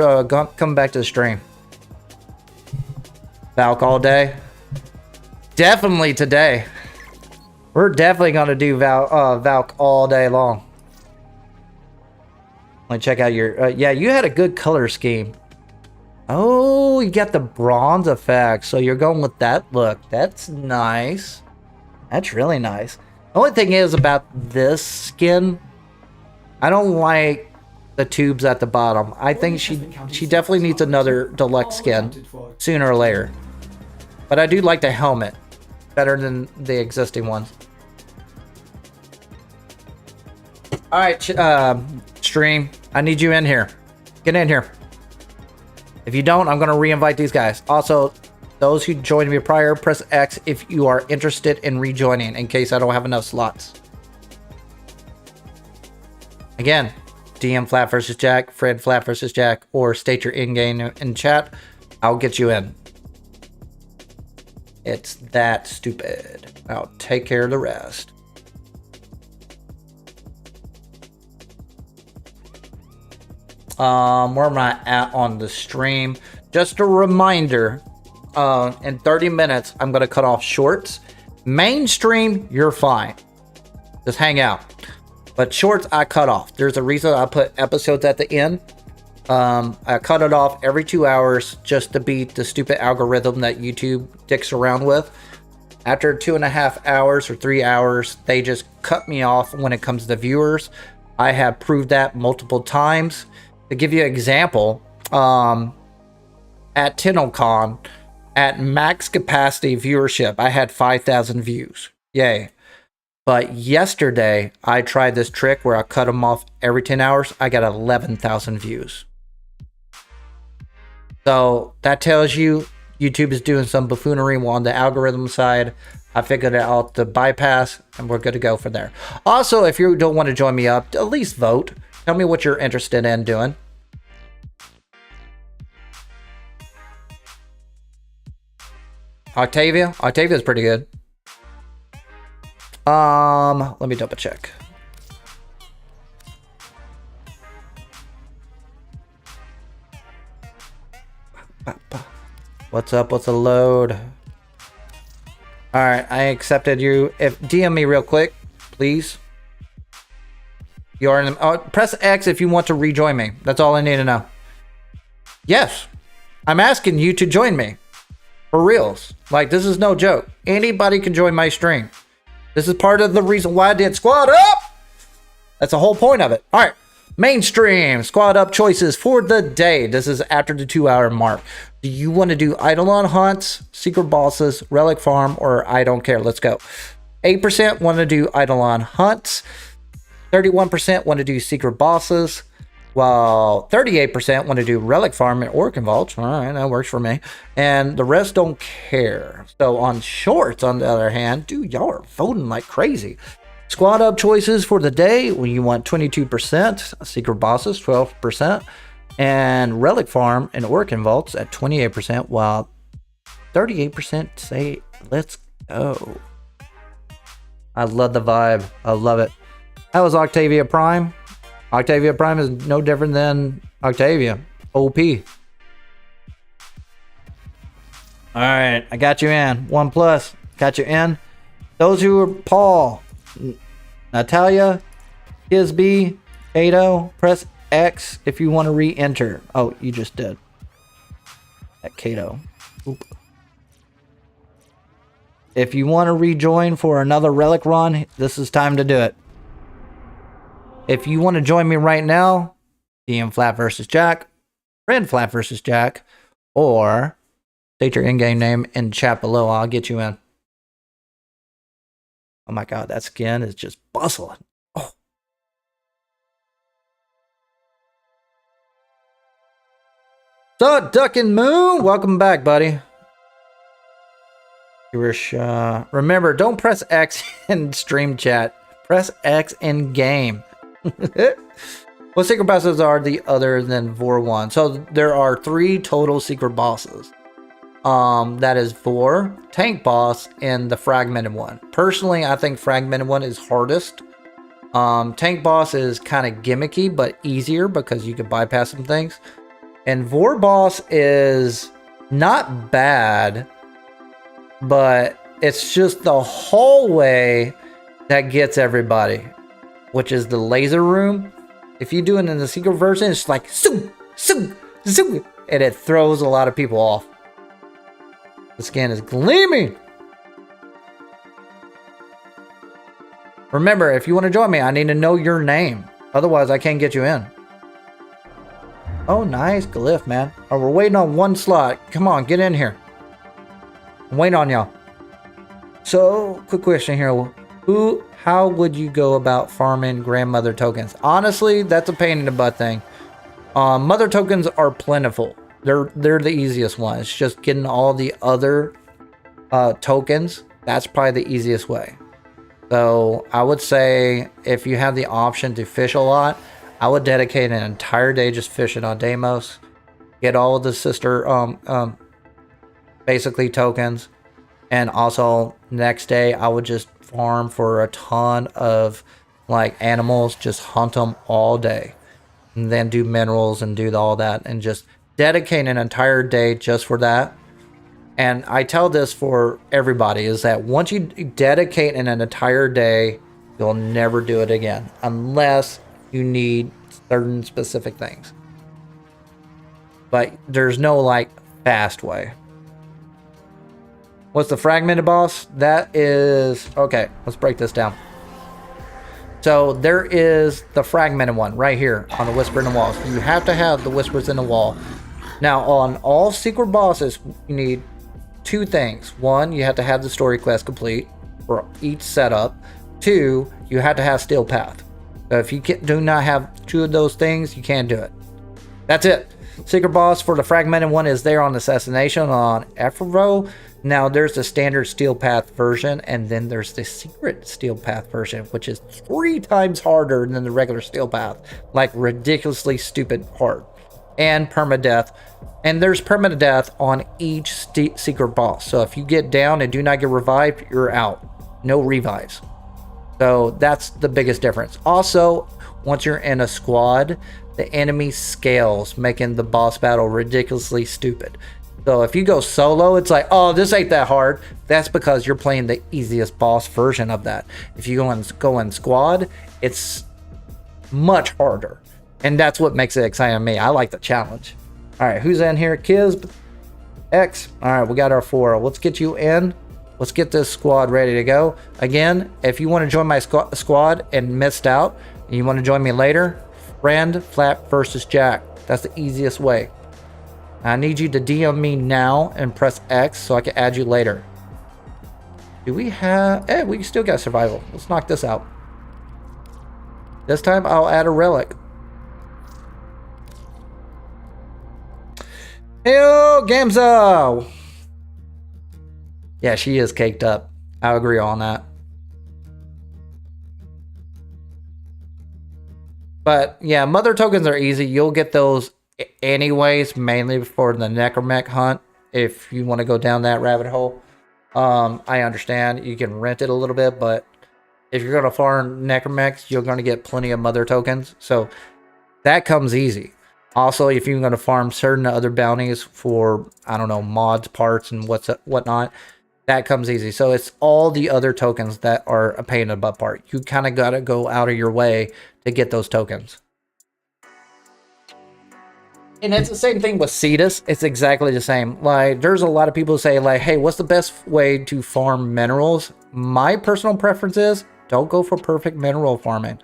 Speaker 1: coming back to the stream. Valk all day. Definitely today. We're definitely going to do Valk all day long. Let me check out your... yeah, you had a good color scheme. Oh, you got the bronze effect. So you're going with that look. That's nice. That's really nice. The only thing is about this skin, I don't like the tubes at the bottom. I think she definitely needs another deluxe skin sooner or later. But I do like the helmet better than the existing ones. All right, stream. I need you in here. Get in here. If you don't, I'm going to re-invite these guys. Also, those who joined me prior, press X if you are interested in rejoining in case I don't have enough slots. Again, DM flapvsjack, Fred flapvsjack, or state your in-game in chat. I'll get you in. It's that stupid. I'll take care of the rest. Where am I at on the stream? Just a reminder, in 30 minutes, I'm going to cut off shorts. Mainstream, you're fine. Just hang out. But shorts, I cut off. There's a reason I put episodes at the end. I cut it off every 2 hours just to beat the stupid algorithm that YouTube dicks around with. After 2.5 hours or 3 hours, they just cut me off when it comes to viewers. I have proved that multiple times. To give you an example, at TennoCon, at max capacity viewership, I had 5,000 views. Yay. But yesterday, I tried this trick where I cut them off every 10 hours. I got 11,000 views. So that tells you YouTube is doing some buffoonery on the algorithm side. I figured out the bypass, and we're good to go from there. Also, if you don't want to join me up, at least vote. Tell me what you're interested in doing. Octavia's pretty good. Let me double check. What's up? What's the load? All right, I accepted you. If DM me real quick, please. You are in. Press X if you want to rejoin me. That's all I need to know. Yes, I'm asking you to join me. For reals. Like, this is no joke. Anybody can join my stream. This is part of the reason why I did Squad Up. That's the whole point of it. All right. Mainstream Squad Up choices for the day. This is after the 2-hour mark. Do you want to do Eidolon hunts, secret bosses, relic farm, or I don't care? Let's go. 8% want to do Eidolon hunts. 31% want to do secret bosses. While 38% want to do relic farm and Orc Vault. All right, that works for me. And the rest don't care. So on shorts, on the other hand, dude, y'all are voting like crazy. Squad up choices for the day. Well, you want 22%, secret bosses 12%, and relic farm and orc vaults at 28%, while 38% say let's go. I love the vibe. I love it. How was Octavia Prime? Octavia Prime is no different than Octavia. OP. Alright, I got you in. 1+. Got you in. Those who are Paul, Natalia, Kisby, Kato, press X if you want to re-enter. Oh, you just did. At Kato. Oop. If you want to rejoin for another relic run, this is time to do it. If you want to join me right now, DM flapvsjack, friend flapvsjack, or state your in-game name in chat below. I'll get you in. Oh my god, that skin is just bustling. Oh. So, Duck and Moon, welcome back, buddy. Remember, don't press X in stream chat. Press X in game. What secret bosses are the other than Vor 1? So there are 3 total secret bosses. That is Vor, Tank Boss, and the Fragmented one. Personally, I think Fragmented one is hardest. Tank Boss is kind of gimmicky, but easier because you can bypass some things. And Vor Boss is not bad, but it's just the hallway that gets everybody, which is the laser room. If you do it in the secret version, it's like zoom, zoom, zoom, and it throws a lot of people off. The skin is gleaming. Remember, if you want to join me, I need to know your name. Otherwise, I can't get you in. Oh, nice glyph, man. Oh, we're waiting on 1 slot. Come on, get in here. I'm waiting on y'all. So, quick question here. How would you go about farming grandmother tokens? Honestly, that's a pain in the butt thing. Mother tokens are plentiful. They're the easiest one. It's just getting all the other tokens. That's probably the easiest way. So I would say if you have the option to fish a lot, I would dedicate an entire day just fishing on Deimos. Get all of the sister basically tokens. And also next day I would just farm for a ton of like animals, just hunt them all day. And then do minerals and do all that and just dedicate an entire day just for that. And I tell this for everybody is that once you dedicate an entire day, you'll never do it again unless you need certain specific things. But there's no like fast way. What's the fragmented boss? That is, okay, let's break this down. So there is the fragmented one right here on the Whisper in the Walls. You have to have the Whispers in the Wall. Now on all secret bosses, you need 2 things. 1, you have to have the story quest complete for each setup. 2, you have to have Steel Path. So if you do not have 2 of those things, you can't do it. That's it. Secret boss for the fragmented one is there on Assassination on Ephro. Now there's the standard Steel Path version, and then there's the secret Steel Path version, which is 3 times harder than the regular Steel Path. Like ridiculously stupid hard. And permadeath. And there's permadeath on each secret boss. So if you get down and do not get revived, you're out. No revives. So that's the biggest difference. Also, once you're in a squad, the enemy scales, making the boss battle ridiculously stupid. So if you go solo, it's like, oh, this ain't that hard. That's because you're playing the easiest boss version of that. If you go in squad, it's much harder. And that's what makes it exciting to me. I like the challenge. All right, who's in here? Kisb, X. All right, we got our 4. Let's get you in. Let's get this squad ready to go. Again, if you want to join my squad and missed out, and you want to join me later, friend flapvsjack. That's the easiest way. I need you to DM me now and press X so I can add you later. Do we have... we still got survival. Let's knock this out. This time I'll add a relic. Heyo, Gamzo! Yeah, she is caked up. I agree on that. But yeah, mother tokens are easy. You'll get those anyways, mainly for the necromech hunt. If you want to go down that rabbit hole, I understand you can rent it a little bit, but if you're going to farm necromechs, you're going to get plenty of mother tokens. So that comes easy. Also, if you're going to farm certain other bounties for, I don't know, mods, parts, and whatnot, that comes easy. So it's all the other tokens that are a pain in the butt part. You kind of got to go out of your way to get those tokens. And it's the same thing with Cetus. It's exactly the same. Like, there's a lot of people who say, like, hey, what's the best way to farm minerals? My personal preference is, don't go for perfect mineral farming.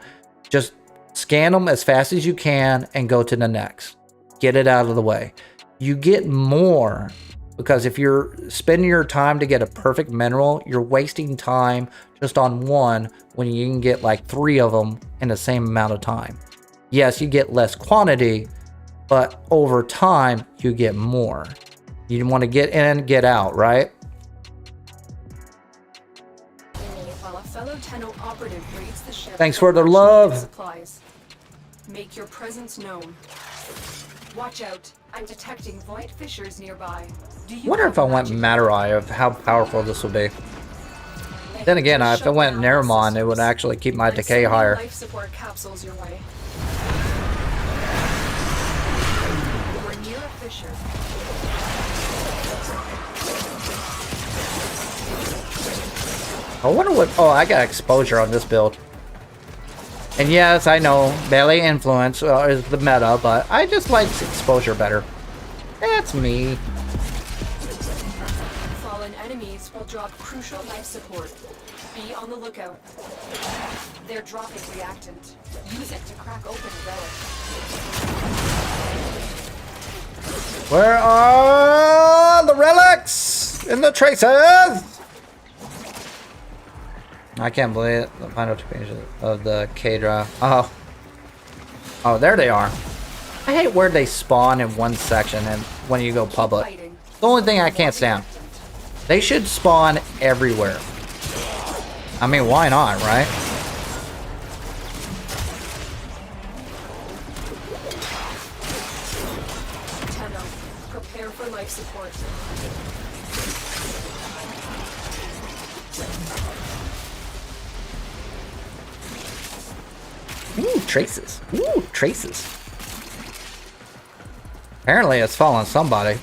Speaker 1: Just scan them as fast as you can and go to the next. Get it out of the way. You get more, because if you're spending your time to get a perfect mineral, you're wasting time just on one when you can get like 3 of them in the same amount of time. Yes, you get less quantity, but over time, you get more. You want to get in, get out, right?
Speaker 2: While a fellow Tenno operative raids the ship,
Speaker 1: Thanks for the love.
Speaker 2: Supplies. Make your presence known. Watch out. I'm detecting void fissures nearby. Do you
Speaker 1: Wonder if I went Matterai of how powerful this will be. Then again, if I went Nerimon, it would actually keep my decay higher.
Speaker 2: Life support capsules your way. We're near a fissure.
Speaker 1: I wonder what... Oh, I got exposure on this build. And yes, I know, melee influence is the meta, but I just like exposure better. That's me.
Speaker 2: Fallen enemies will drop crucial life support. Be on the lookout. They're dropping reactant. Use it to crack open a relic.
Speaker 1: Where are the relics and the traces? I can't believe it. The final 2 pages of the K-Drive. Oh, there they are. I hate where they spawn in one section and when you go public. The only thing I can't stand. They should spawn everywhere. I mean, why not, right?
Speaker 2: Tenno, prepare for life support.
Speaker 1: Ooh, traces. Ooh, traces. Apparently it's following somebody.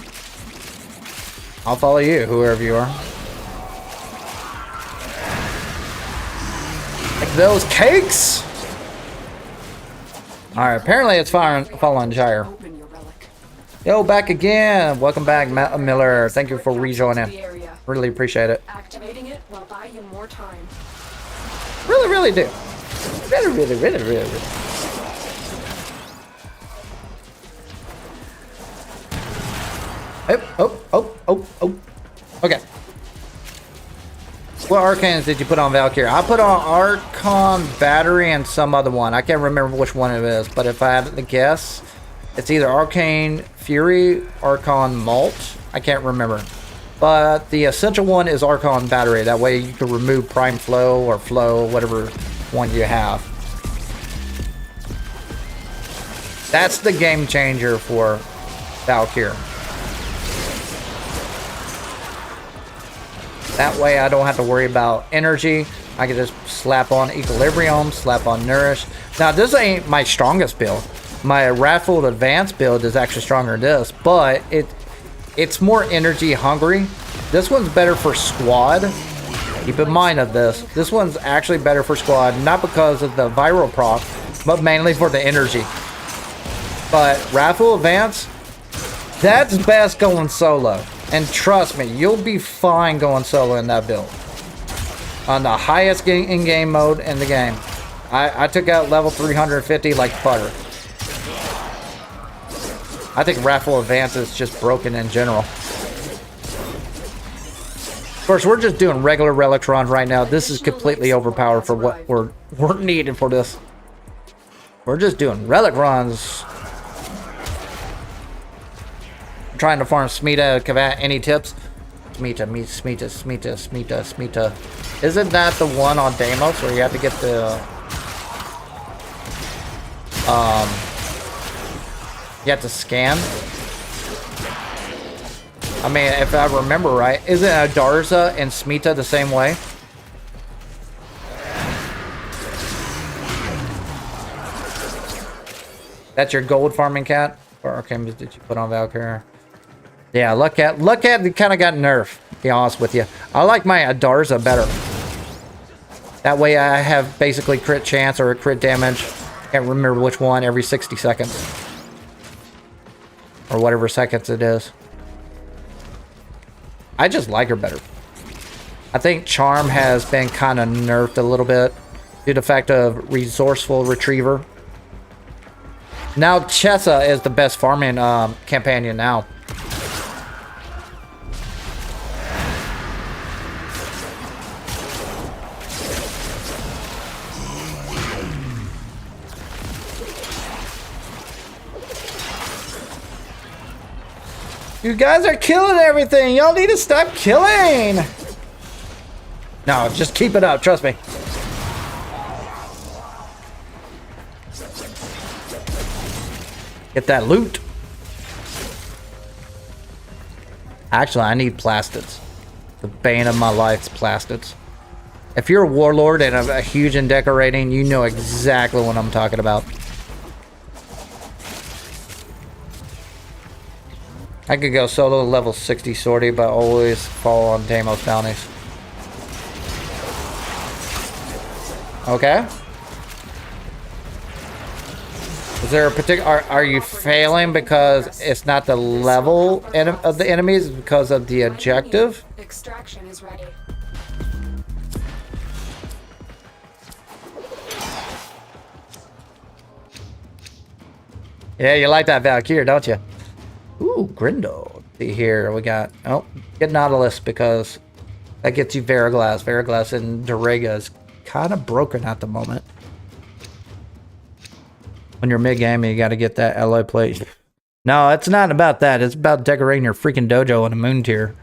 Speaker 1: I'll follow you, whoever you are. Like those cakes! Alright, apparently it's following Gyre.
Speaker 2: Open your relic.
Speaker 1: Yo, back again! Welcome back, Matt Miller. Thank you for rejoining. Really appreciate it.
Speaker 2: Activating it will buy you more time.
Speaker 1: Really, really do. Really. Oh. Okay. What arcanes did you put on Valkyr? I put on Archon Battery and some other one. I can't remember which one it is, but if I had to guess, it's either Arcane Fury, Archon Malt. I can't remember. But the essential one is Archon Battery. That way you can remove Prime Flow or Flow, whatever one you have. That's the game changer for Valkyr. That way I don't have to worry about energy. I can just slap on Equilibrium, slap on Nourish. Now this ain't my strongest build. My Wrathful Advanced build is actually stronger than this, but it's more energy hungry. This one's better for squad. Keep in mind of this. This one's actually better for squad, not because of the viral proc, but mainly for the energy. But Wrathful Advance, that's best going solo. And trust me, you'll be fine going solo in that build. On the highest in-game mode in the game. I took out level 350 like butter. I think Wrathful Advance is just broken in general. Of course, we're just doing regular Relic runs right now. This is completely overpowered for what we're needed for this. We're just doing Relic runs. Trying to farm Smita, Kavat. Any tips? Smita. Isn't that the one on Deimos where you have to get the... You have to scan. I mean, if I remember right, isn't Adarza and Smita the same way? That's your gold farming cat? Or okay, did you put on Valkyr? Yeah, look at it kind of got nerfed, to be honest with you. I like my Adarza better. That way I have basically crit chance or crit damage. Can't remember which one, every 60 seconds. Or whatever seconds it is. I just like her better. I think Charm has been kind of nerfed a little bit due to the fact of resourceful retriever. Now Chessa is the best farming companion now. You guys are killing everything. Y'all need to stop killing. No, just keep it up. Trust me. Get that loot. Actually, I need plastids. The bane of my life's plastids. If you're a warlord and a huge in decorating, you know exactly what I'm talking about. I could go solo level 60 sortie, but always fall on Deimos bounties. Okay. Is there a particular... Are you failing because it's not the level of the enemies? Because of the objective?
Speaker 2: Extraction is ready.
Speaker 1: Yeah, you like that Valkyr, don't you? Ooh, Grindel. See here, we got... Oh, get Nautilus because that gets you Veriglass. Veriglass and Durega is kind of broken at the moment. When you're mid-game, you got to get that alloy plate. No, it's not about that. It's about decorating your freaking dojo in a moon tier.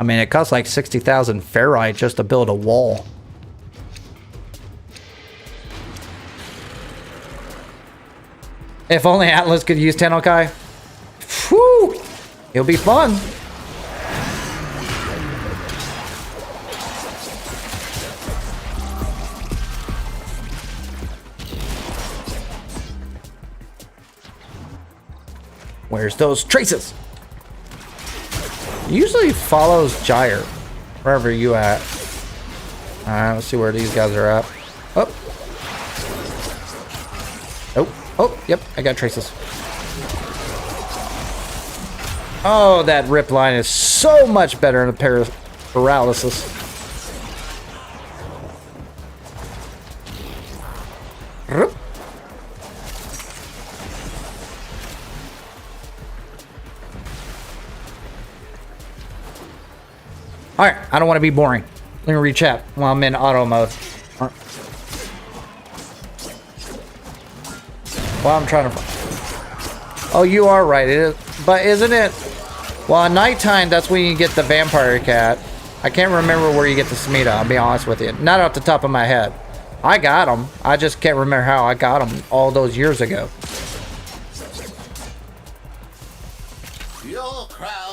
Speaker 1: I mean, it costs like 60,000 ferrite just to build a wall. If only Atlas could use Tennokai. Whew! It'll be fun. Where's those traces? Usually follows Gyre, wherever you at. Alright, let's see where these guys are at. Oh. Oh, yep, I got traces. Oh, that rip line is so much better in a paralysis. Alright, I don't want to be boring. Let me read chat while I'm in auto mode. Well, I'm trying to... Oh, you are right. It is, but isn't it... Well, at nighttime, that's when you get the vampire cat. I can't remember where you get the Smita, I'll be honest with you. Not off the top of my head. I got them. I just can't remember how I got them all those years ago.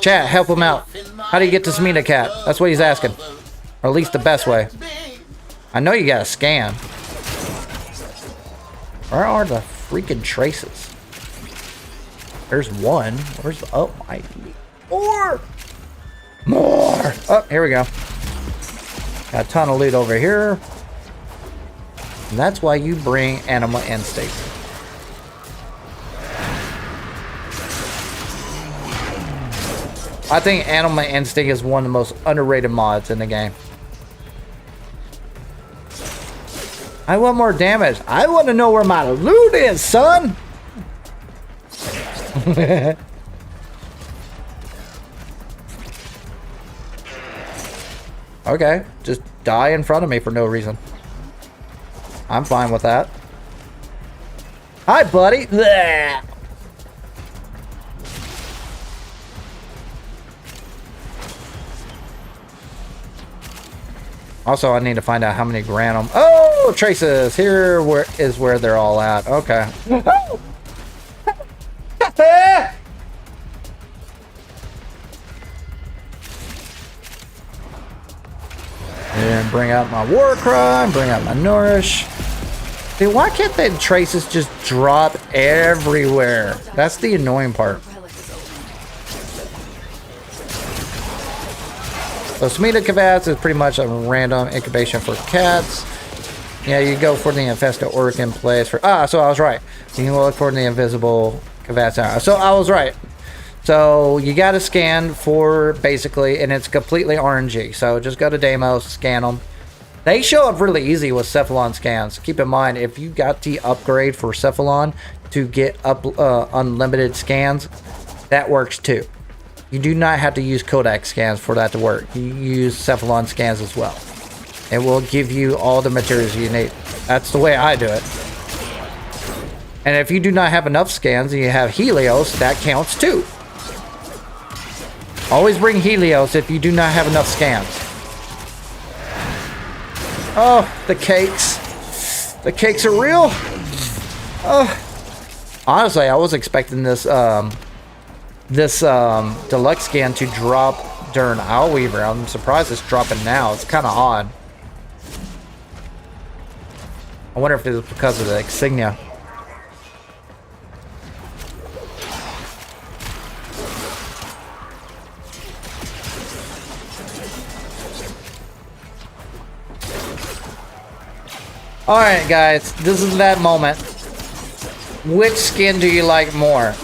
Speaker 1: Chat, help him out. How do you get the Smita cat? That's what he's asking. Or at least the best way. I know you got to scan. Where are the freaking traces? There's one. Where's the... Oh, I need more! More! Oh, here we go. Got a ton of loot over here. And that's why you bring Animal Instinct. I think Animal Instinct is one of the most underrated mods in the game. I want more damage. I want to know where my loot is, son! Okay, just die in front of me for no reason. I'm fine with that. Hi, buddy! Blech. Also, I need to find out how many grant them. Oh, traces. Here is where they're all at. Okay. And bring out my war cry, bring out my nourish. See, why can't the traces just drop everywhere? That's the annoying part. So Smita Kavats is pretty much a random incubation for cats. Yeah, you go for the infested organ place for so I was right. You can look for the invisible Kavats. So I was right. So you got to scan for basically, and it's completely RNG. So just go to Deimos, scan them. They show up really easy with Cephalon scans. Keep in mind, if you got the upgrade for Cephalon to get up unlimited scans, that works too. You do not have to use Kodak scans for that to work. You use Cephalon scans as well. It will give you all the materials you need. That's the way I do it. And if you do not have enough scans and you have Helios, that counts too. Always bring Helios if you do not have enough scans. Oh, the cakes. The cakes are real. Oh. Honestly, I was expecting this deluxe scan to drop during Owlweaver. I'm surprised it's dropping now. It's kind of odd. I wonder if it's because of the insignia. Alright guys, this is that moment. Which skin do you like more?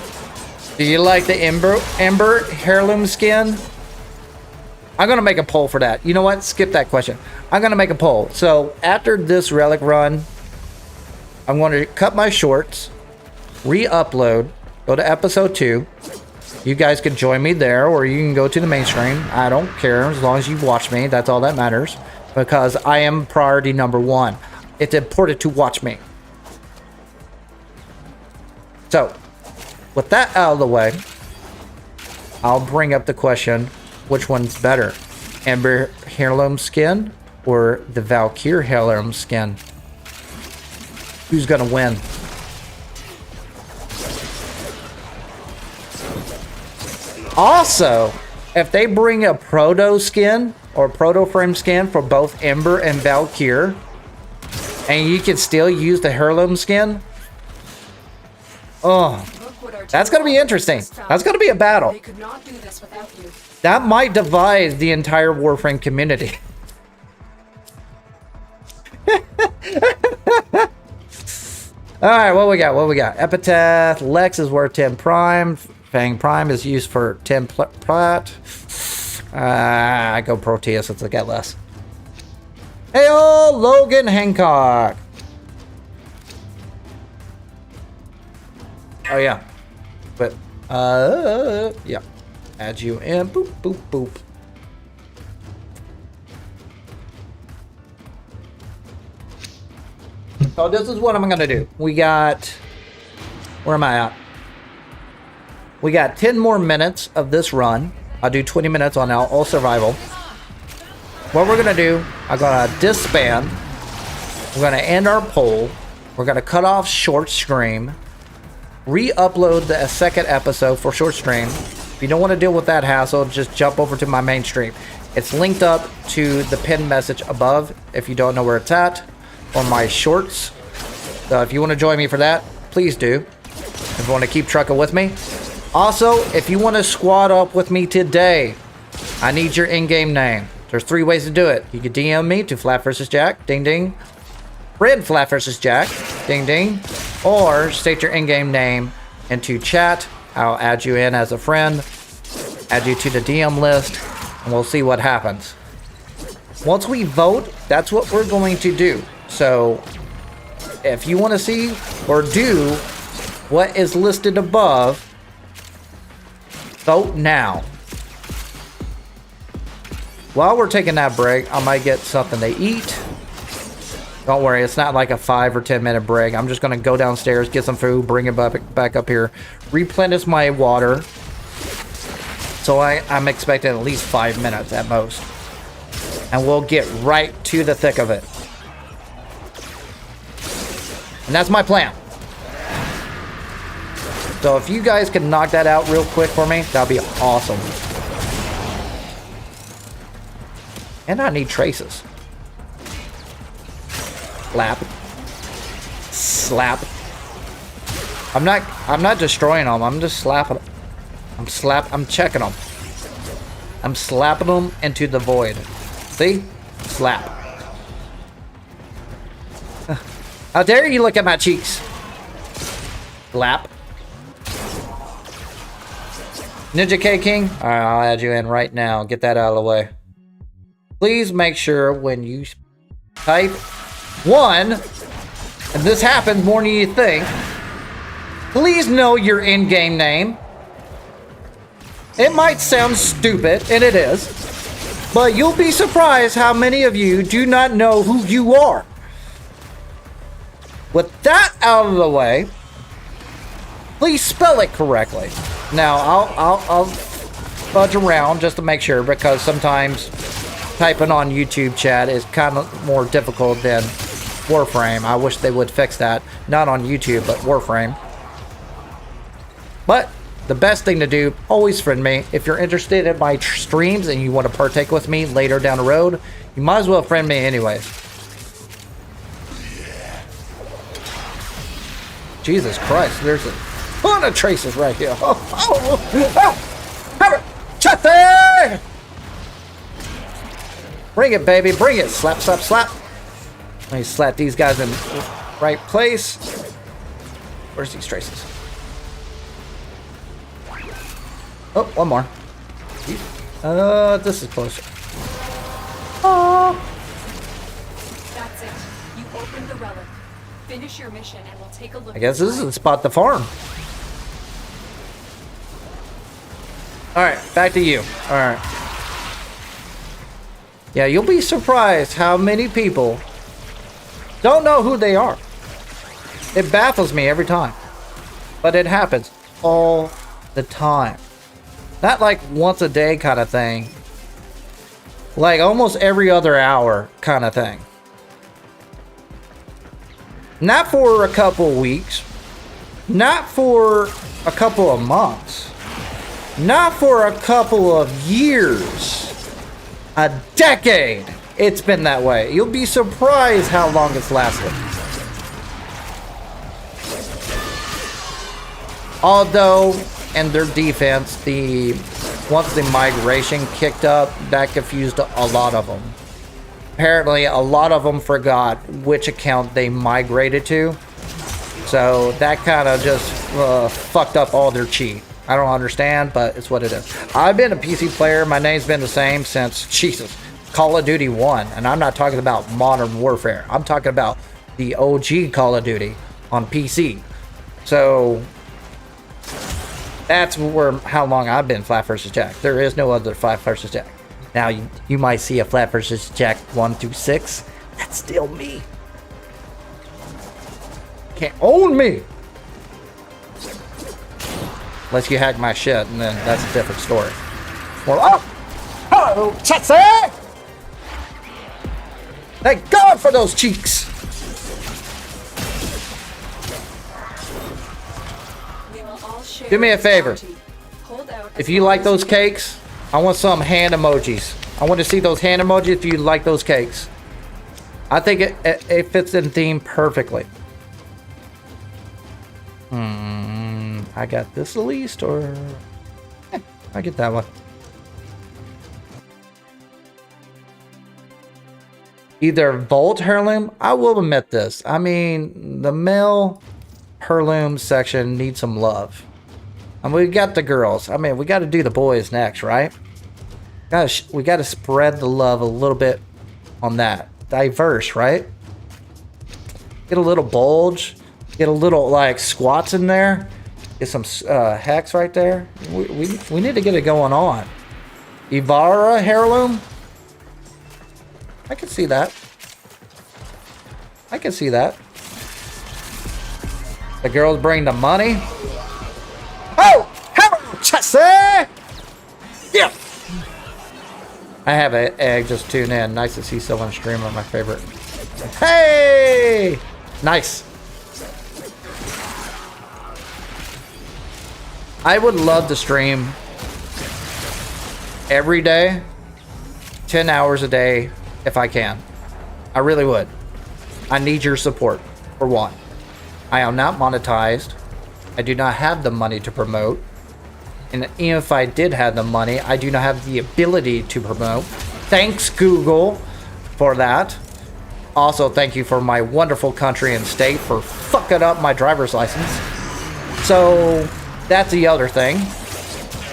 Speaker 1: Do you like the Ember Heirloom skin? I'm going to make a poll for that. You know what? Skip that question. I'm going to make a poll. So after this Relic run, I'm going to cut my shorts, re-upload, go to episode 2. You guys can join me there, or you can go to the main screen. I don't care. As long as you watch me, that's all that matters. Because I am priority number 1. It's important to watch me. So, with that out of the way, I'll bring up the question, which one's better? Ember Heirloom skin or the Valkyr Heirloom skin? Who's gonna win? Also, if they bring a proto skin or proto frame skin for both Ember and Valkyr, and you can still use the Heirloom skin, oh, that's going to be interesting. That's going to be a battle. That might divide the entire Warframe community. Alright, what we got? What we got? Epitaph. Lex is worth 10 prime. Fang prime is used for 10 plat. I go Proteus since I get less. Heyo, Logan Hancock. Oh yeah, but yeah, add you in. Boop boop boop. So this is what I'm gonna do. We got, where am I at? We got 10 more minutes of this run. I'll do 20 minutes on all survival. What we're gonna do, I'm gonna disband. We're gonna end our poll. We're gonna cut off short stream. Re-upload the second episode for short stream. If you don't want to deal with that hassle, just jump over to my main stream. It's linked up to the pinned message above if you don't know where it's at, or my shorts. So if you want to join me for that, please do. If you want to keep trucking with me. Also, if you want to squad up with me today, I need your in-game name. There's 3 ways to do it. You can DM me to flapvsjack, ding ding. Red flapvsjack, ding ding. Or state your in-game name into chat. I'll add you in as a friend, add you to the DM list, and we'll see what happens. Once we vote, that's what we're going to do. So if you want to see or do what is listed above, vote now. While we're taking that break, I might get something to eat. Don't worry, it's not like a 5 or 10 minute break. I'm just going to go downstairs, get some food, bring it back up here, replenish my water. So I'm expecting at least 5 minutes at most. And we'll get right to the thick of it. And that's my plan. So if you guys can knock that out real quick for me, that'll be awesome. And I need traces. Slap. Slap. I'm not destroying them. I'm just slapping them. I'm checking them. I'm slapping them into the void. See? Slap. How dare you look at my cheeks? Slap. Ninja K King? Alright, I'll add you in right now. Get that out of the way. Please make sure when you type 1, and this happens more than you think, please know your in-game name. It might sound stupid, and it is, but you'll be surprised how many of you do not know who you are. With that out of the way, please spell it correctly. Now, I'll fudge around just to make sure, because sometimes typing on YouTube chat is kind of more difficult than Warframe. I wish they would fix that. Not on YouTube, but Warframe. But the best thing to do, always friend me. If you're interested in my streams and you want to partake with me later down the road, you might as well friend me anyways. Jesus Christ, there's a ton of traces right here. Chassis! Bring it, baby, bring it. Slap, slap, slap. Let me slap these guys in the right place. Where's these traces? Oh, one more. This is closer. Oh.
Speaker 2: That's it. You opened the relic. Finish your mission and we'll take a look.
Speaker 1: I guess this is the spot to farm. Alright, back to you. Alright. Yeah, you'll be surprised how many people don't know who they are. It baffles me every time. But it happens all the time. Not like once a day kind of thing. Like almost every other hour kind of thing. Not for a couple weeks. Not for a couple of months. Not for a couple of years. A decade. It's been that way. You'll be surprised how long it's lasted. Although, in their defense, once the migration kicked up, that confused a lot of them. Apparently, a lot of them forgot which account they migrated to. So that kind of just fucked up all their cheat. I don't understand, but it's what it is. I've been a PC player. My name's been the same since, Jesus, Call of Duty 1. And I'm not talking about Modern Warfare. I'm talking about the OG Call of Duty on PC. So that's how long I've been flapvsjack. There is no other flapvsjack. Now, you might see a flapvsjack 1 through 6. That's still me. Can't own me. Unless you hack my shit, and then that's a different story. Well, oh! Harrow Chassis! Thank God for those cheeks! Do me a favor. If you like those cakes, I want some hand emojis. I want to see those hand emojis if you like those cakes. I think it fits in theme perfectly. I got this at least, or I get that one. Either Volt Heirloom. I will admit this. I mean, the male Heirloom section needs some love. I mean, we got the girls. I mean, we got to do the boys next, right? We got to spread the love a little bit on that. Diverse, right? Get a little bulge. Get a little, like, squats in there. Get some hacks right there. We need to get it going on. Ivara Heirloom. I can see that. I can see that. The girls bring the money. Oh! Harrow Chassis! Yeah! I have an egg just tuned in. Nice to see someone stream on my favorite. Hey! Nice. I would love to stream every day, 10 hours a day, if I can. I really would. I need your support, for one. I am not monetized. I do not have the money to promote. And even if I did have the money, I do not have the ability to promote. Thanks, Google, for that. Also, thank you for my wonderful country and state for fucking up my driver's license. So, that's the other thing.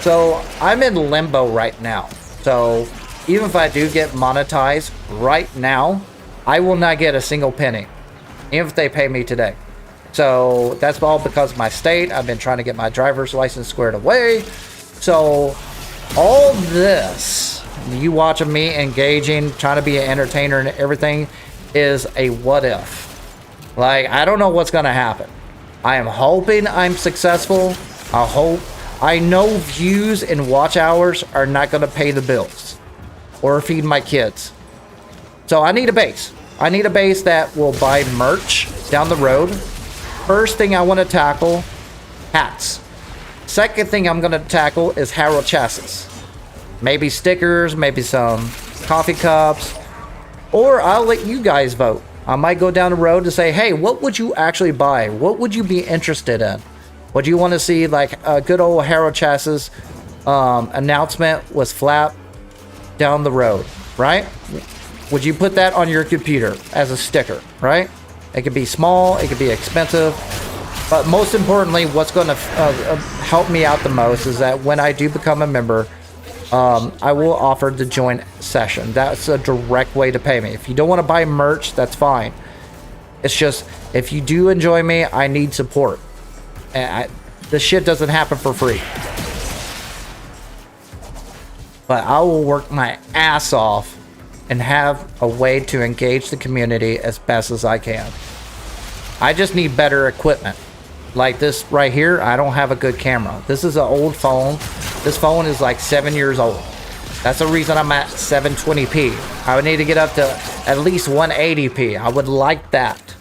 Speaker 1: So, I'm in limbo right now. So, even if I do get monetized right now, I will not get a single penny. Even if they pay me today. So, that's all because of my state. I've been trying to get my driver's license squared away. So, all this, you watching me engaging, trying to be an entertainer and everything, is a what if. Like, I don't know what's going to happen. I am hoping I'm successful. I hope. I know views and watch hours are not going to pay the bills or feed my kids. So I need a base. I need a base that will buy merch down the road. First thing I want to tackle, hats. Second thing I'm going to tackle is Harrow Chassis. Maybe stickers, maybe some coffee cups. Or I'll let you guys vote. I might go down the road to say, hey, what would you actually buy? What would you be interested in? Would you want to see like a good old Harrow Chassis announcement with flap down the road, right? Would you put that on your computer as a sticker, right? It could be small, it could be expensive. But most importantly, what's going to help me out the most is that when I do become a member, I will offer the joint session. That's a direct way to pay me. If you don't want to buy merch, that's fine. It's just, if you do enjoy me, I need support. And this shit doesn't happen for free. But I will work my ass off and have a way to engage the community as best as I can. I just need better equipment. Like this right here, I don't have a good camera. This is an old phone. This phone is like 7 years old. That's the reason I'm at 720p. I would need to get up to at least 180p. I would like that.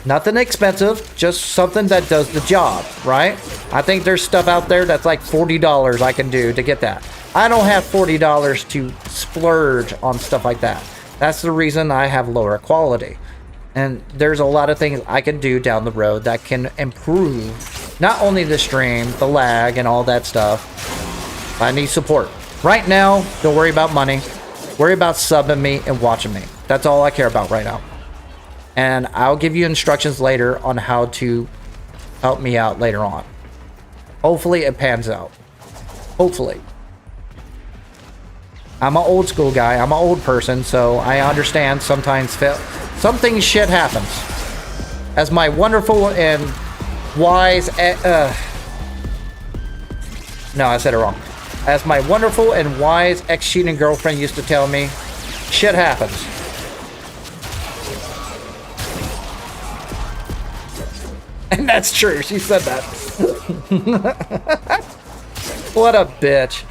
Speaker 1: Nothing expensive, just something that does the job, right? I think there's stuff out there that's like $40 I can do to get that. I don't have $40 to splurge on stuff like that. That's the reason I have lower quality. And there's a lot of things I can do down the road that can improve not only the stream, the lag, and all that stuff. I need support. Right now, don't worry about money. Worry about subbing me and watching me. That's all I care about right now. And I'll give you instructions later on how to help me out later on. Hopefully it pans out. Hopefully. I'm an old school guy. I'm an old person, so I understand sometimes something shit happens. As my wonderful and wise... no, I said it wrong. As my wonderful and wise ex-cheating girlfriend used to tell me, shit happens. And that's true. She said that. What a bitch.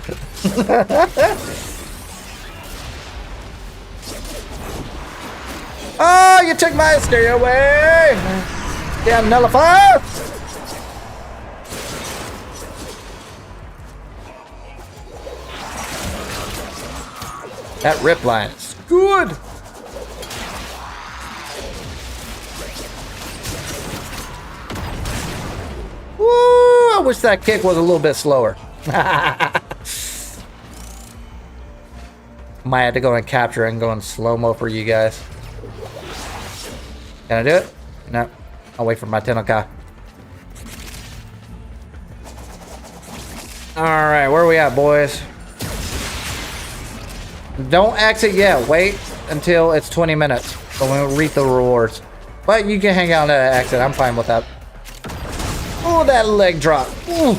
Speaker 1: Oh, you took my stereo away! Damn nullifier! That rip line is good! Woo! I wish that kick was a little bit slower. Might have to go and capture and go in slow-mo for you guys. Can I do it? No. I'll wait for my Tennokai. Alright, where are we at, boys? Don't exit yet. Wait until it's 20 minutes. So we'll reap the rewards. But you can hang out at the exit. I'm fine with that. Oh, that leg drop. Ooh.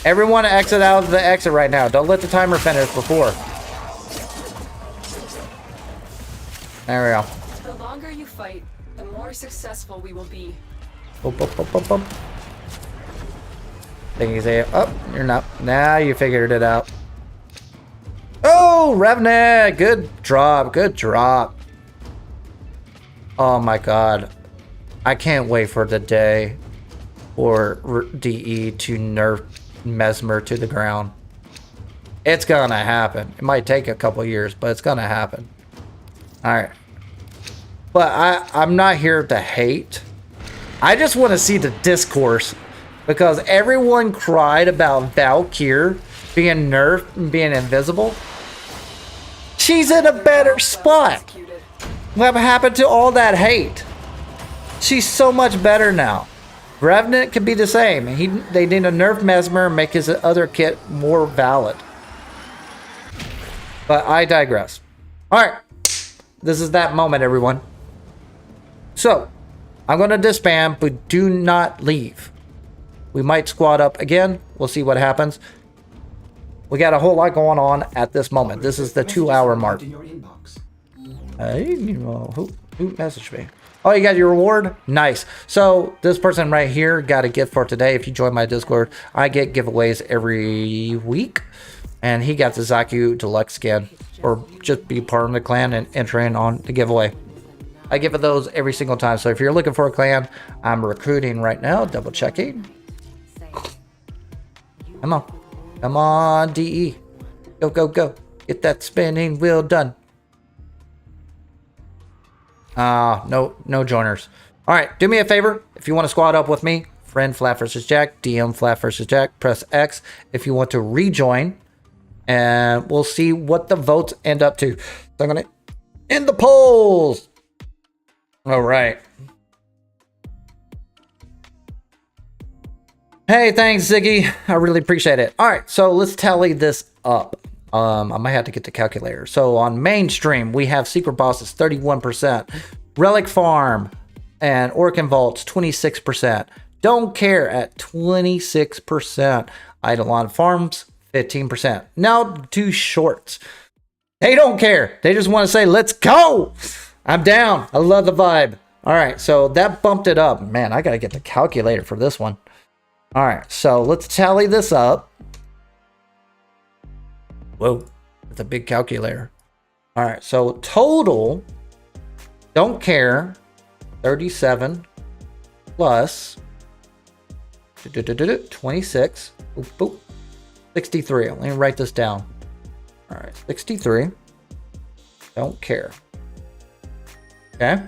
Speaker 1: Everyone exit out of the exit right now. Don't let the timer finish before. There we go.
Speaker 2: The longer you fight, the more successful we will be.
Speaker 1: Boop, boop, boop, boop, boop. Think he's there. Oh, you're not. Now you figured it out. Oh, Revenant. Good drop. Good drop. Oh my god. I can't wait for the day for DE to nerf Mesmer to the ground. It's gonna happen. It might take a couple years, but it's gonna happen. Alright. But I'm not here to hate. I just want to see the discourse. Because everyone cried about Valkyr being nerfed and being invisible. She's in a better spot. What happened to all that hate? She's so much better now. Revenant could be the same. They need to nerf Mesmer and make his other kit more valid. But I digress. Alright. This is that moment, everyone. So, I'm going to disband, but do not leave. We might squad up again. We'll see what happens. We got a whole lot going on at this moment. This is the 2-hour mark. Hey, who messaged me? Oh, you got your reward? Nice. So this person right here got a gift for today. If you join my Discord, I get giveaways every week. And he got the Zaku Deluxe skin. Or just be part of the clan and entering on the giveaway. I give it those every single time. So if you're looking for a clan, I'm recruiting right now. Double checking. Come on. Come on, DE. Go, go, go. Get that spinning wheel done. No joiners. All right, do me a favor. If you want to squad up with me, friend flapvsjack, DM flapvsjack, press X if you want to rejoin. And we'll see what the votes end up to. So I'm going to end the polls. All right. Hey, thanks, Ziggy. I really appreciate it. All right, so let's tally this up. I might have to get the calculator. So on mainstream, we have Secret Bosses 31%, Relic Farm and Orcan Vaults 26%, Don't Care at 26%, Eidolon Farms 15%. Now two shorts. They don't care. They just want to say, let's go. I'm down. I love the vibe. All right, so that bumped it up. Man, I got to get the calculator for this one. All right, so let's tally this up. Whoa, it's a big calculator. All right, so total, Don't Care, 37 plus 26, boop, boop, 63. Let me write this down. All right, 63, Don't Care. Okay.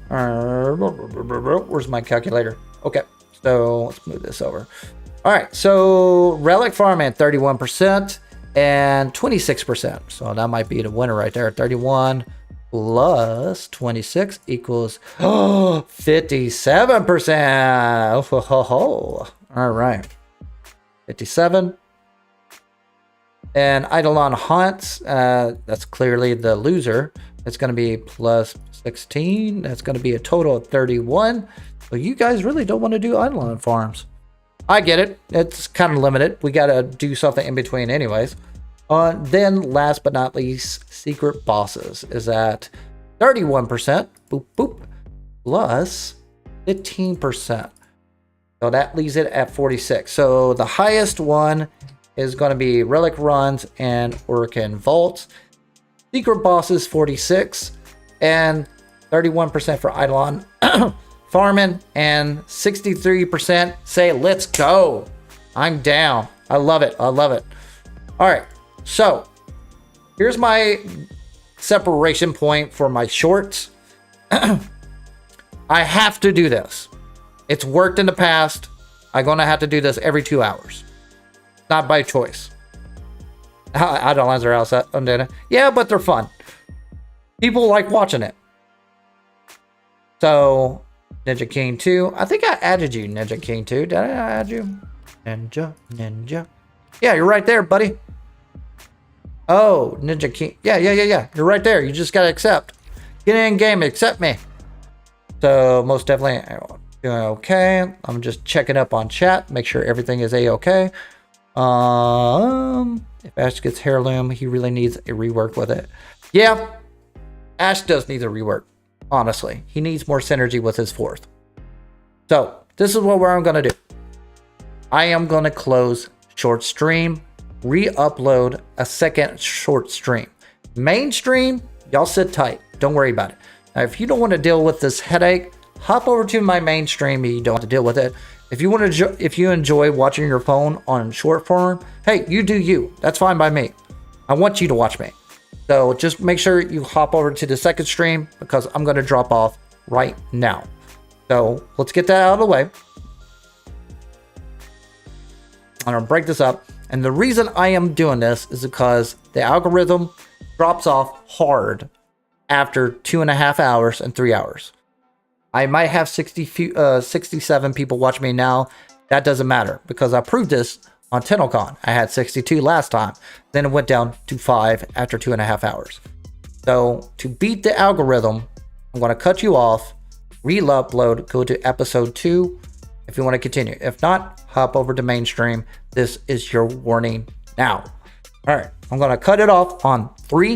Speaker 1: Where's my calculator? Okay. So let's move this over. All right, so Relic Farm at 31% and 26%. So that might be the winner right there. 31 plus 26 equals 57%. Oh, all right, 57. And Eidolon Haunts, that's clearly the loser. It's going to be plus 16. That's going to be a total of 31. Well, you guys really don't want to do Eidolon farms. I get it. It's kind of limited. We got to do something in between anyways. Then last but not least, Secret Bosses is at 31%. Boop, boop. Plus 15%. So that leaves it at 46. So the highest one is going to be Relic Runs and Orcan Vaults. Secret Bosses 46. And 31% for Eidolon farming, and 63% say let's go. I'm down. I love it. I love it. All right, so here's my separation point for my shorts. I have to do this. It's worked in the past. I'm gonna have to do this every 2 hours, not by choice. Eidolons are outside. Yeah, but they're fun. People like watching it. So Ninja King 2. I think I added you, Ninja King 2. Did I add you? Ninja. Yeah, you're right there, buddy. Oh, Ninja King. Yeah. You're right there. You just got to accept. Get in game, accept me. So most definitely doing okay. I'm just checking up on chat. Make sure everything is a-okay. If Ash gets Heirloom, he really needs a rework with it. Yeah, Ash does need a rework. Honestly, he needs more synergy with his 4th. So this is what I'm going to do. I am going to close short stream, re-upload a second short stream. Main stream, y'all sit tight. Don't worry about it. Now, if you don't want to deal with this headache, hop over to my main stream. You don't have to deal with it. If you enjoy watching your phone on short form, hey, you do you. That's fine by me. I want you to watch me. So just make sure you hop over to the second stream because I'm going to drop off right now. So let's get that out of the way. I'm going to break this up. And the reason I am doing this is because the algorithm drops off hard after 2.5 hours and 3 hours. I might have 67 people watch me now. That doesn't matter because I proved this on TennoCon. I had 62 last time. Then it went down to 5 after 2.5 hours. So to beat the algorithm, I'm going to cut you off, re-upload, go to episode 2 if you want to continue. If not, hop over to mainstream. This is your warning now. All right, I'm going to cut it off on 3,